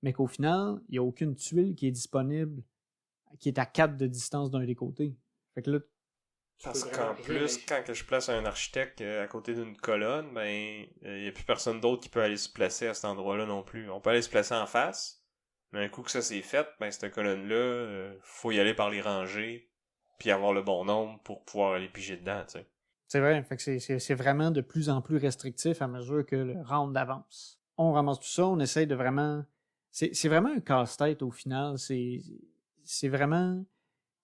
Speaker 1: mais qu'au final, il n'y a aucune tuile qui est disponible qui est à 4 de distance d'un des côtés. Fait que là,
Speaker 2: Parce qu'en plus, quand que je place un architecte à côté d'une colonne, ben, il n'y a plus personne d'autre qui peut aller se placer à cet endroit-là non plus. On peut aller se placer en face, mais un coup que ça c'est fait, ben, cette colonne-là, faut y aller par les rangées, puis avoir le bon nombre pour pouvoir aller piger dedans, tu sais.
Speaker 1: C'est vrai, fait que c'est vraiment de plus en plus restrictif à mesure que le round avance. On ramasse tout ça, on essaye de vraiment... C'est vraiment un casse-tête au final. C'est vraiment...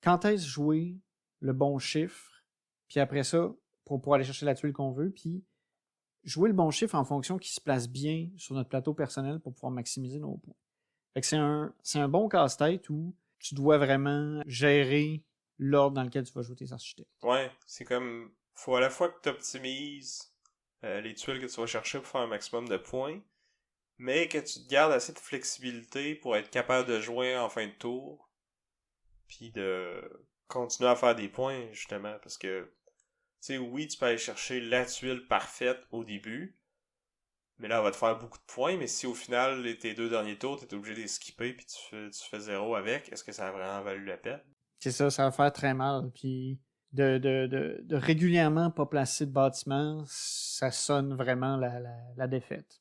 Speaker 1: Quand est-ce jouer le bon chiffre, puis après ça, pour aller chercher la tuile qu'on veut, puis jouer le bon chiffre en fonction qui se place bien sur notre plateau personnel pour pouvoir maximiser nos points. Fait que c'est un bon casse-tête où tu dois vraiment gérer l'ordre dans lequel tu vas jouer tes architectes.
Speaker 2: Ouais, c'est comme... Faut à la fois que tu optimises les tuiles que tu vas chercher pour faire un maximum de points, mais que tu te gardes assez de flexibilité pour être capable de jouer en fin de tour, puis de continuer à faire des points, justement, parce que, tu sais, oui, tu peux aller chercher la tuile parfaite au début, mais là, elle va te faire beaucoup de points, mais si au final, tes 2 derniers tours, t'es obligé de les skipper, puis tu fais 0 avec, est-ce que ça a vraiment valu la peine?
Speaker 1: C'est ça va faire très mal, puis... De régulièrement pas placer de bâtiment, ça sonne vraiment la défaite.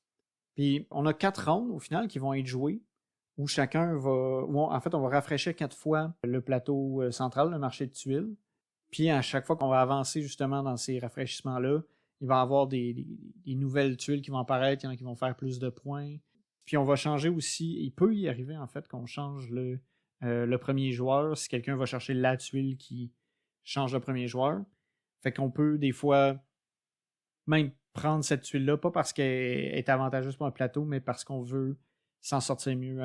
Speaker 1: Puis on a 4 rondes au final qui vont être jouées, où chacun va... en fait, on va rafraîchir 4 fois le plateau central, le marché de tuiles. Puis à chaque fois qu'on va avancer justement dans ces rafraîchissements-là, il va y avoir des nouvelles tuiles qui vont apparaître, il y en a qui vont faire plus de points. Puis on va changer aussi, il peut y arriver en fait qu'on change le premier joueur, si quelqu'un va chercher la tuile qui change le premier joueur. Fait qu'on peut des fois même prendre cette tuile-là, pas parce qu'elle est avantageuse pour un plateau, mais parce qu'on veut s'en sortir mieux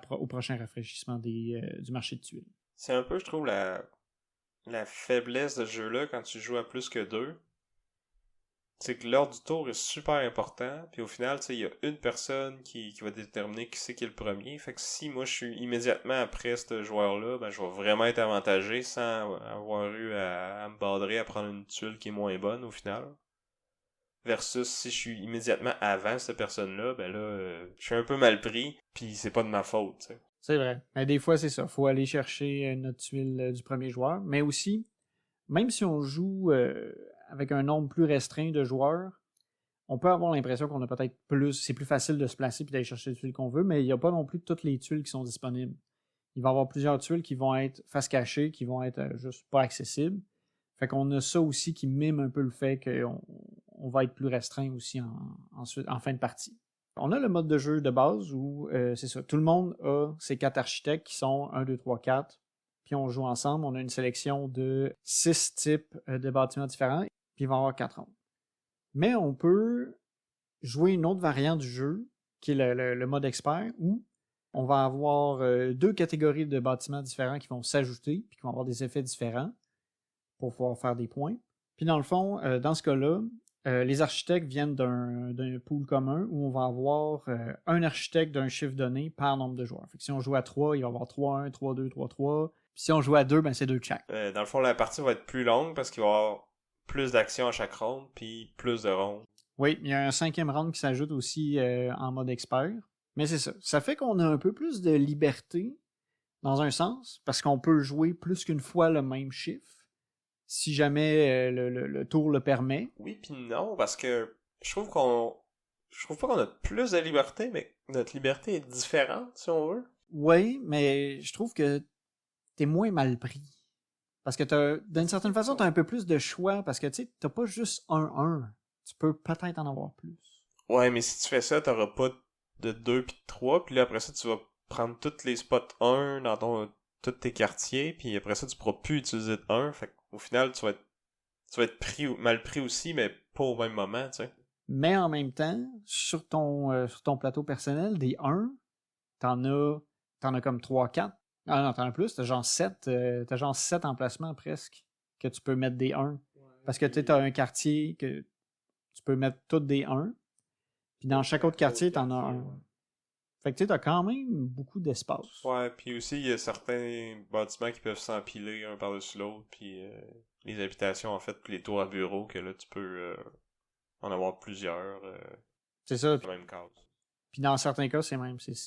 Speaker 1: au prochain rafraîchissement du marché de tuiles.
Speaker 2: C'est un peu, je trouve, la faiblesse de ce jeu-là quand tu joues à plus que 2. C'est que l'ordre du tour est super important, puis au final, tu sais, il y a une personne qui va déterminer qui c'est qui est le premier. Fait que si moi je suis immédiatement après ce joueur-là, ben je vais vraiment être avantagé sans avoir eu à me badrer à prendre une tuile qui est moins bonne au final. Versus si je suis immédiatement avant cette personne-là, ben là, je suis un peu mal pris, puis c'est pas de ma faute, tu sais.
Speaker 1: C'est vrai. Mais des fois, c'est ça. Faut aller chercher notre tuile du premier joueur. Mais aussi, même si on joue avec un nombre plus restreint de joueurs, on peut avoir l'impression qu'on a peut-être plus... C'est plus facile de se placer et d'aller chercher les tuiles qu'on veut, mais il n'y a pas non plus toutes les tuiles qui sont disponibles. Il va y avoir plusieurs tuiles qui vont être face cachée, qui vont être juste pas accessibles. Fait qu'on a ça aussi qui mime un peu le fait qu'on va être plus restreint aussi en fin de partie. On a le mode de jeu de base où c'est ça, tout le monde a ses 4 architectes qui sont 1, 2, 3, 4, puis on joue ensemble. On a une sélection de 6 types de bâtiments différents, puis il va y avoir 4 rondes. Mais on peut jouer une autre variante du jeu, qui est le mode expert, où on va avoir 2 catégories de bâtiments différents qui vont s'ajouter, puis qui vont avoir des effets différents pour pouvoir faire des points. Puis dans le fond, dans ce cas-là, les architectes viennent d'un pool commun où on va avoir un architecte d'un chiffre donné par nombre de joueurs. Fait que si on joue à 3, il va y avoir 3-1, 3-2, 3-3. Puis si on joue à 2, ben c'est 2 de chaque.
Speaker 2: Dans le fond, la partie va être plus longue parce qu'il va y avoir plus d'actions à chaque ronde, puis plus de rondes.
Speaker 1: Oui, il y a un 5e round qui s'ajoute aussi en mode expert. Mais c'est ça. Ça fait qu'on a un peu plus de liberté, dans un sens, parce qu'on peut jouer plus qu'une fois le même chiffre, si jamais le tour le permet.
Speaker 2: Oui, puis non, parce que je trouve pas qu'on a plus de liberté, mais notre liberté est différente, si on veut.
Speaker 1: Oui, mais je trouve que t'es moins mal pris. Parce que d'une certaine façon, t'as un peu plus de choix, parce que tu sais, t'as pas juste un 1. Tu peux peut-être en avoir plus.
Speaker 2: Ouais, mais si tu fais ça, t'auras pas de 2 puis de 3, puis là après ça, tu vas prendre tous les spots 1 dans tous tes quartiers, puis après ça, tu pourras plus utiliser de 1, fait qu'au final, tu vas être mal pris aussi, mais pas au même moment, tu sais.
Speaker 1: Mais en même temps, sur ton plateau personnel, des 1, t'en as comme 3-4. Ah non, t'en as plus, t'as genre 7 emplacements presque que tu peux mettre des 1. Parce que tu as un quartier que tu peux mettre toutes des 1. Puis dans chaque autre quartier, t'en as un. Fait que tu sais, t'as quand même beaucoup d'espace.
Speaker 2: Ouais, puis aussi, il y a certains bâtiments qui peuvent s'empiler un par-dessus l'autre, puis les habitations, en fait, puis les tours à bureaux, que là, tu peux en avoir plusieurs.
Speaker 1: C'est ça.
Speaker 2: Dans la même case.
Speaker 1: Puis dans certains cas, c'est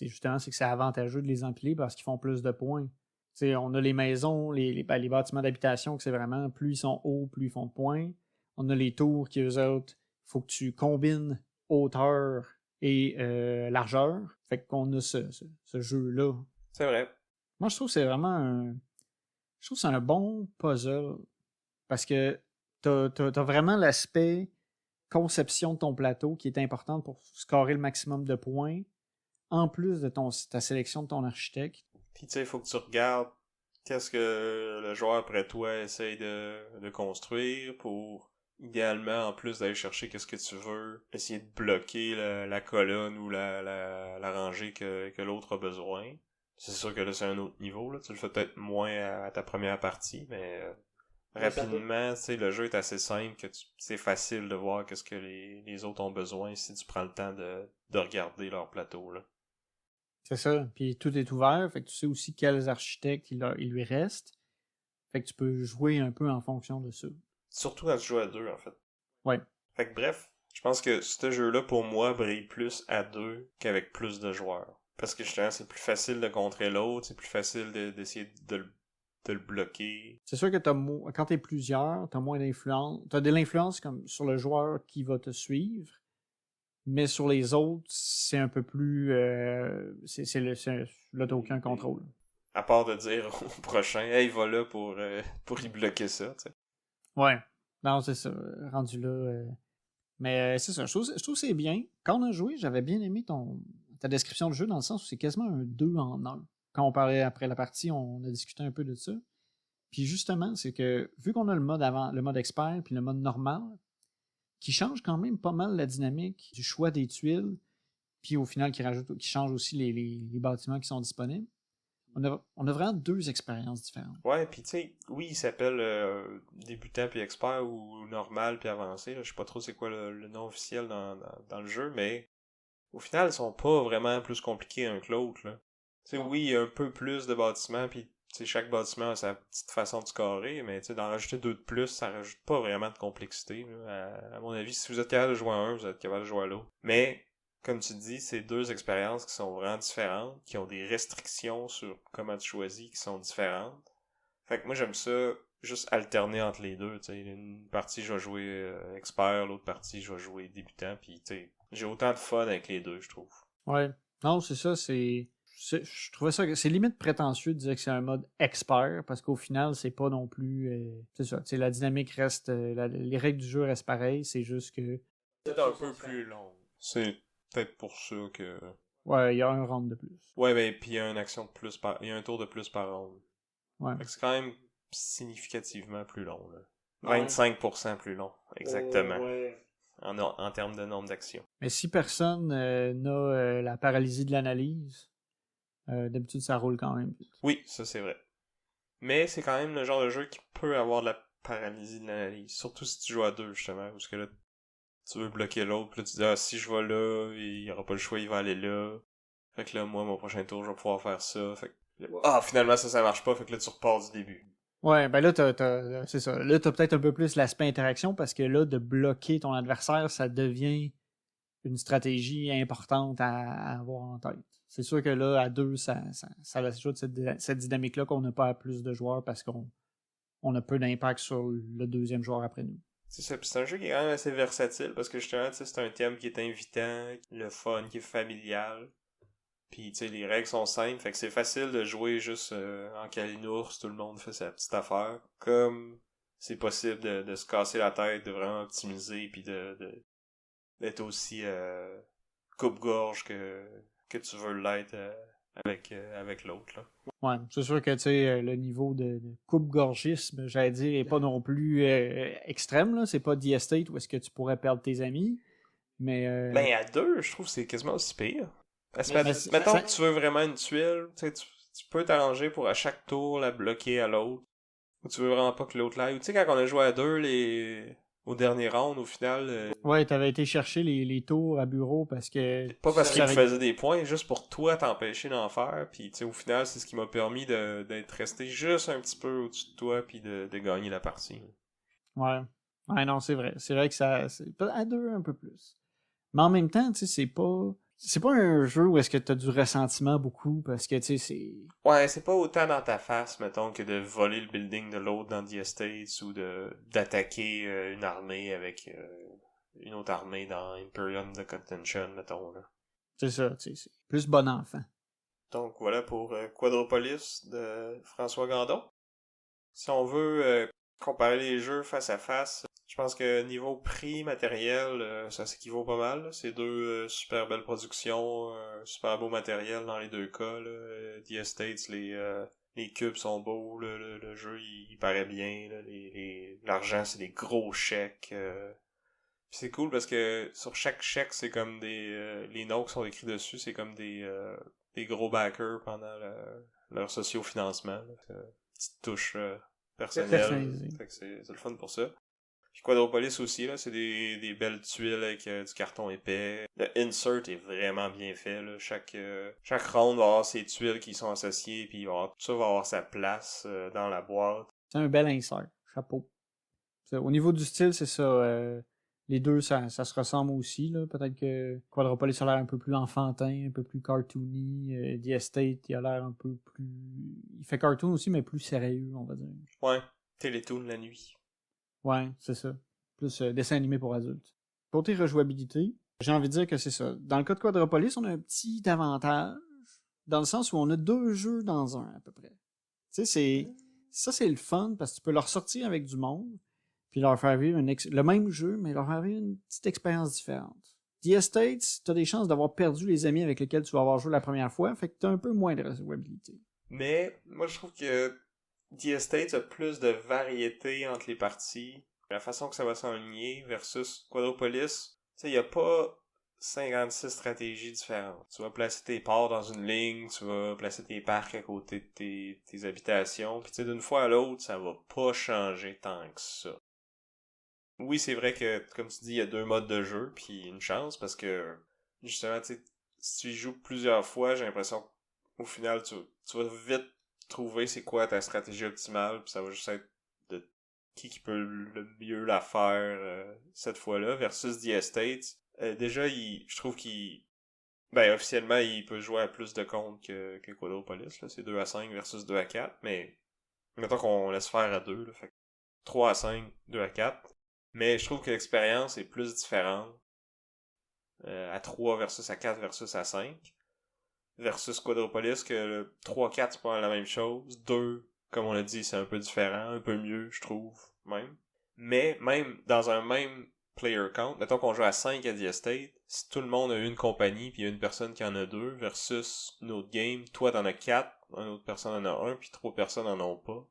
Speaker 1: justement que c'est avantageux de les empiler parce qu'ils font plus de points. T'sais, on a les maisons, les bâtiments d'habitation, que c'est vraiment, plus ils sont hauts, plus ils font de points. On a les tours qui, eux autres, il faut que tu combines hauteur et largeur. Fait qu'on a ce jeu-là.
Speaker 2: C'est vrai.
Speaker 1: Moi, je trouve que c'est vraiment je trouve que c'est un bon puzzle. Parce que t'as vraiment l'aspect conception de ton plateau qui est important pour scorer le maximum de points, en plus de ta sélection de ton architecte.
Speaker 2: Puis tu sais, il faut que tu regardes qu'est-ce que le joueur après toi essaye de construire pour, idéalement, en plus d'aller chercher qu'est-ce que tu veux, essayer de bloquer la colonne ou la rangée que l'autre a besoin. C'est sûr que là, c'est un autre niveau, là. Tu le fais peut-être moins à ta première partie, mais rapidement, tu sais, le jeu est assez simple que c'est facile de voir qu'est-ce que les autres ont besoin si tu prends le temps de regarder leur plateau, là.
Speaker 1: C'est ça. Puis tout est ouvert. Fait que tu sais aussi quels architectes il lui reste. Fait que tu peux jouer un peu en fonction de ça.
Speaker 2: Surtout quand tu joues à deux, en fait.
Speaker 1: Ouais.
Speaker 2: Fait que bref, je pense que ce jeu-là, pour moi, brille plus à deux qu'avec plus de joueurs. Parce que justement, c'est plus facile de contrer l'autre, c'est plus facile d'essayer de le bloquer.
Speaker 1: C'est sûr que quand t'es plusieurs, t'as moins d'influence. T'as de l'influence comme sur le joueur qui va te suivre. Mais sur les autres, c'est un peu plus... là, t'as aucun contrôle.
Speaker 2: À part de dire au prochain, hey, va là pour y bloquer ça, tu sais.
Speaker 1: Ouais. Non, c'est ça. Rendu là... Mais c'est ça. Je trouve que c'est bien. Quand on a joué, j'avais bien aimé ta description de jeu dans le sens où c'est quasiment un 2 en 1. Quand on parlait après la partie, on a discuté un peu de ça. Puis justement, c'est que vu qu'on a le mode expert puis le mode normal, qui change quand même pas mal la dynamique du choix des tuiles, puis au final qui change aussi les bâtiments qui sont disponibles. On a vraiment deux expériences différentes.
Speaker 2: Ouais, puis tu sais, oui, il s'appelle débutant puis expert ou normal puis avancé. Là. Je sais pas trop c'est quoi le nom officiel dans le jeu, mais au final, ils sont pas vraiment plus compliqués un que l'autre. Tu sais, oui, il y a un peu plus de bâtiments, puis chaque bâtiment a sa petite façon de scorer, mais d'en rajouter deux de plus, ça rajoute pas vraiment de complexité. Là. À mon avis, si vous êtes capable de jouer à un, vous êtes capable de jouer à l'autre. Mais, comme tu dis, c'est deux expériences qui sont vraiment différentes, qui ont des restrictions sur comment tu choisis qui sont différentes. Fait que moi, j'aime ça juste alterner entre les deux. T'sais. Une partie, je vais jouer expert, l'autre partie, je vais jouer débutant, puis j'ai autant de fun avec les deux, je trouve.
Speaker 1: Ouais. Non, c'est ça, je trouvais ça que c'est limite prétentieux de dire que c'est un mode expert parce qu'au final, c'est pas non plus. C'est ça. La dynamique reste. Les règles du jeu restent pareilles. C'est juste que.
Speaker 2: C'est un peu plus long. C'est peut-être pour ça que.
Speaker 1: Ouais, il y a un round de plus.
Speaker 2: Ouais, ben, puis il y a une action de plus il y a un tour de plus par round.
Speaker 1: Ouais.
Speaker 2: Fait que c'est quand même significativement plus long, là. 25% plus long, exactement.
Speaker 1: Ouais.
Speaker 2: En termes de nombre d'actions.
Speaker 1: Mais si personne n'a la paralysie de l'analyse, d'habitude, ça roule quand même vite.
Speaker 2: Oui, ça c'est vrai. Mais c'est quand même le genre de jeu qui peut avoir de la paralysie de l'analyse. Surtout si tu joues à deux, justement. Parce que là, tu veux bloquer l'autre. Puis là, tu dis, ah, si je vais là, il aura pas le choix, il va aller là. Fait que là, moi, mon prochain tour, je vais pouvoir faire ça. Fait que là, finalement, ça marche pas. Fait que là, tu repars du début.
Speaker 1: Ouais, ben là, c'est ça. Là, t'as peut-être un peu plus l'aspect interaction parce que là, de bloquer ton adversaire, ça devient une stratégie importante à avoir en tête. C'est sûr que là, à deux, ça ajoute cette dynamique-là qu'on n'a pas à plus de joueurs parce qu'on a peu d'impact sur le deuxième joueur après nous.
Speaker 2: C'est ça, pis c'est un jeu qui est quand même assez versatile parce que justement, c'est un thème qui est invitant, le fun, qui est familial. Puis tu sais, les règles sont simples, fait que c'est facile de jouer juste en calinours, tout le monde fait sa petite affaire. Comme c'est possible de se casser la tête, de vraiment optimiser, puis d'être aussi coupe-gorge que tu veux l'être avec l'autre. Là.
Speaker 1: Ouais, c'est sûr que tu sais, le niveau de coupe-gorgisme, j'allais dire, est pas non plus extrême. Là. C'est pas The Estate où est-ce que tu pourrais perdre tes amis. Mais
Speaker 2: ben à deux, je trouve que c'est quasiment aussi pire. Mettons que tu veux vraiment une tuile, tu peux t'arranger pour à chaque tour la bloquer à l'autre. Ou tu veux vraiment pas que l'autre l'aille. Tu sais, quand on a joué à deux, au dernier round, au final...
Speaker 1: Ouais, t'avais été chercher les tours à bureau parce que...
Speaker 2: Pas parce qu'il te faisait des points, juste pour toi t'empêcher d'en faire. Puis tu sais, au final, c'est ce qui m'a permis d'être resté juste un petit peu au-dessus de toi puis de gagner la partie.
Speaker 1: Ouais. Ouais, non, c'est vrai. C'est vrai que ça... C'est à deux, un peu plus. Mais en même temps, tu sais, c'est pas un jeu où est-ce que t'as du ressentiment beaucoup, parce que, tu sais, c'est...
Speaker 2: Ouais, c'est pas autant dans ta face, mettons, que de voler le building de l'autre dans The Estates ou d'attaquer une armée avec une autre armée dans Imperium de Contention, mettons, là.
Speaker 1: C'est ça, tu sais, c'est plus bon enfant.
Speaker 2: Donc voilà pour Quadropolis de François Gandon. Si on veut comparer les jeux face à face, je pense que niveau prix matériel, ça s'équivaut pas mal. C'est deux super belles productions, super beau matériel dans les deux cas. Là. The Estates, les cubes sont beaux, le jeu il paraît bien, là. L'argent c'est des gros chèques. Puis c'est cool parce que sur chaque chèque c'est comme les noms qui sont écrits dessus, c'est comme des gros backers pendant leur socio-financement. Petite touche personnelle. Fait que c'est le fun pour ça. Puis Quadropolis aussi, là, c'est des belles tuiles avec du carton épais. Le insert est vraiment bien fait, là. Chaque round va avoir ses tuiles qui sont associées, puis tout ça va avoir sa place dans la boîte.
Speaker 1: C'est un bel insert. Chapeau. Au niveau du style, c'est ça. Les deux, ça se ressemble aussi, là. Peut-être que Quadropolis a l'air un peu plus enfantin, un peu plus cartoony. The Estate, il a l'air un peu plus... Il fait cartoon aussi, mais plus sérieux, on va dire.
Speaker 2: Ouais. Télétoon la nuit.
Speaker 1: Ouais, c'est ça. Plus dessin animé pour adultes. Côté rejouabilité, j'ai envie de dire que c'est ça. Dans le cas de Quadropolis, on a un petit avantage, dans le sens où on a 2 jeux dans un, à peu près. Tu sais, ça, c'est le fun, parce que tu peux leur sortir avec du monde, puis leur faire vivre le même jeu, mais leur faire vivre une petite expérience différente. The Estates, t'as des chances d'avoir perdu les amis avec lesquels tu vas avoir joué la première fois, fait que t'as un peu moins de rejouabilité.
Speaker 2: Mais, moi, je trouve que The Estates a plus de variété entre les parties. La façon que ça va s'enligner versus Quadropolis, tu sais, il n'y a pas 56 stratégies différentes. Tu vas placer tes ports dans une ligne, tu vas placer tes parcs à côté de tes habitations, puis tu sais, d'une fois à l'autre, ça va pas changer tant que ça. Oui, c'est vrai que, comme tu dis, il y a 2 modes de jeu, puis une chance, parce que, justement, tu sais, si tu y joues plusieurs fois, j'ai l'impression qu'au final, tu vas vite trouver c'est quoi ta stratégie optimale, puis ça va juste être de qui peut le mieux la faire cette fois-là, versus The Estates. Déjà, je trouve qu'il... Ben, officiellement, il peut jouer à plus de comptes que Quadropolis, là. C'est 2 à 5 versus 2 à 4, mais mettons qu'on laisse faire à 2, là, fait que 3 à 5, 2 à 4. Mais je trouve que l'expérience est plus différente à 3 versus à 4 versus à 5. Versus Quadropolis, que le 3-4 c'est pas la même chose. 2, comme on l'a dit, c'est un peu différent, un peu mieux, je trouve, même. Mais même dans un même player count, mettons qu'on joue à 5 à The Estate, si tout le monde a une compagnie, puis il y a une personne qui en a 2, versus une autre game, toi t'en as 4, une autre personne en a 1, puis 3 personnes en ont pas,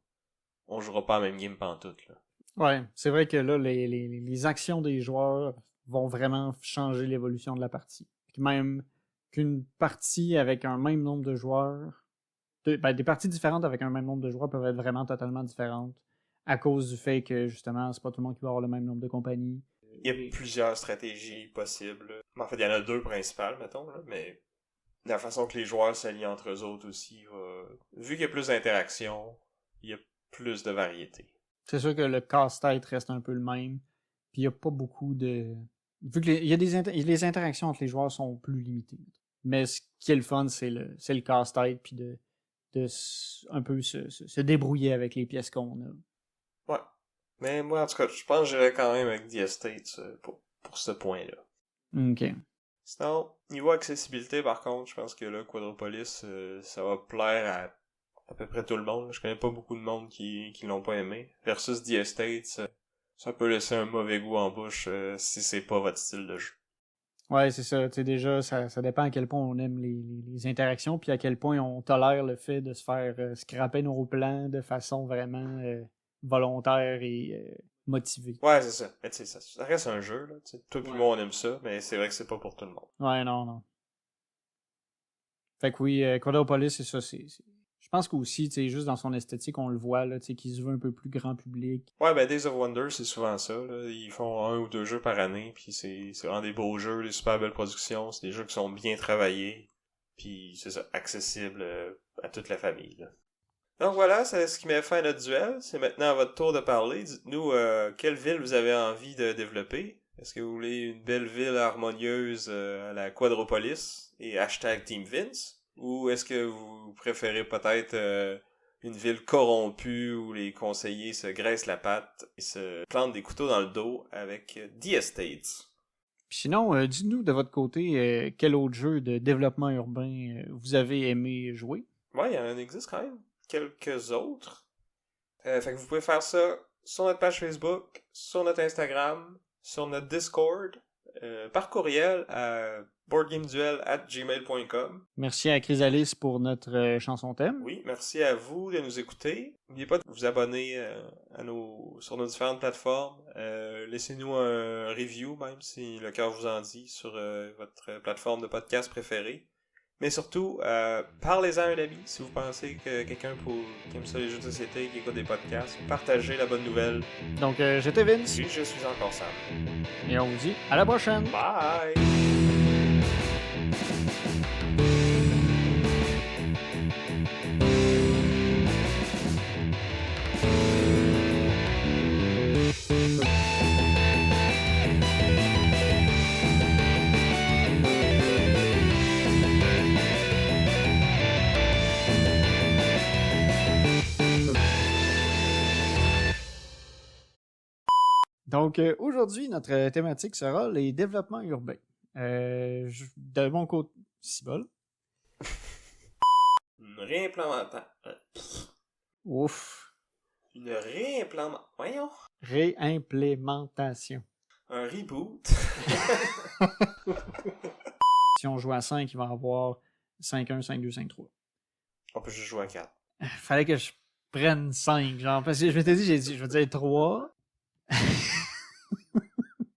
Speaker 2: on jouera pas la même game pantoute, là.
Speaker 1: Ouais, c'est vrai que là, les actions des joueurs vont vraiment changer l'évolution de la partie. Puis même qu'une partie avec un même nombre de joueurs, des parties différentes avec un même nombre de joueurs peuvent être vraiment totalement différentes à cause du fait que, justement, c'est pas tout le monde qui va avoir le même nombre de compagnies.
Speaker 2: Il y a plusieurs stratégies possibles. En fait, il y en a 2 principales, mettons, là, mais la façon que les joueurs s'allient entre eux autres aussi, vu qu'il y a plus d'interactions, il y a plus de variété.
Speaker 1: C'est sûr que le casse-tête reste un peu le même, puis il n'y a pas beaucoup de... Vu que les interactions entre les joueurs sont plus limitées. Mais ce qui est le fun, c'est le casse-tête, puis de un peu se débrouiller avec les pièces qu'on a.
Speaker 2: Ouais. Mais moi, en tout cas, je pense que j'irais quand même avec The Estates pour ce point-là.
Speaker 1: OK.
Speaker 2: Sinon, niveau accessibilité, par contre, je pense que là, Quadropolis, ça va plaire à peu près tout le monde. Je connais pas beaucoup de monde qui l'ont pas aimé. Versus The Estates, ça peut laisser un mauvais goût en bouche si c'est pas votre style de jeu.
Speaker 1: Ouais, c'est ça. Tu sais, déjà, ça dépend à quel point on aime les interactions, puis à quel point on tolère le fait de se faire scraper nos plans de façon vraiment volontaire et motivée.
Speaker 2: Ouais, c'est ça. Mais tu sais, ça reste un jeu, là. T'sais, toi et moi, on aime ça, mais c'est vrai que c'est pas pour tout le monde.
Speaker 1: Ouais, non. Fait que oui, Quadropolis, c'est ça. Je pense qu'aussi, tu sais, juste dans son esthétique, on le voit, là, tu sais, qu'il se veut un peu plus grand public.
Speaker 2: Ouais, ben Days of Wonder, c'est souvent ça, là. Ils font 1 ou 2 jeux par année, puis c'est vraiment des beaux jeux, des super belles productions, c'est des jeux qui sont bien travaillés, puis c'est ça, accessible à toute la famille, là. Donc voilà, c'est ce qui met fin à notre duel. C'est maintenant à votre tour de parler. Dites-nous quelle ville vous avez envie de développer. Est-ce que vous voulez une belle ville harmonieuse à la Quadropolis et hashtag Team Vince? Ou est-ce que vous préférez peut-être une ville corrompue où les conseillers se graissent la patte et se plantent des couteaux dans le dos avec The Estates?
Speaker 1: Puis sinon, dites-nous de votre côté, quel autre jeu de développement urbain vous avez aimé jouer?
Speaker 2: Ouais, il en existe quand même quelques autres. Fait que vous pouvez faire ça sur notre page Facebook, sur notre Instagram, sur notre Discord, par courriel à boardgameduel@gmail.com.
Speaker 1: Merci à Chrysalis pour notre chanson thème.
Speaker 2: Oui, merci à vous de nous écouter. N'oubliez pas de vous abonner sur nos différentes plateformes. Laissez-nous un review, même si le cœur vous en dit, sur votre plateforme de podcast préférée. Mais surtout, parlez-en à un ami si vous pensez que quelqu'un qui aime ça les jeux de société, qui écoute des podcasts. Partagez la bonne nouvelle.
Speaker 1: Donc, j'étais Vince.
Speaker 2: Oui, je suis encore Sam.
Speaker 1: Et on vous dit à la prochaine.
Speaker 2: Bye!
Speaker 1: Donc, aujourd'hui, notre thématique sera les développements urbains. De mon côté... Cibole.
Speaker 2: Une réimplémentation.
Speaker 1: Ouf.
Speaker 2: Une réimplémentation. Voyons.
Speaker 1: Réimplémentation.
Speaker 2: Un reboot.
Speaker 1: Si on joue à 5, il va y avoir 5-1, 5-2, 5-3.
Speaker 2: On peut juste jouer à 4.
Speaker 1: Fallait que je prenne 5, genre, parce que je m'étais dit, je vais dire 3.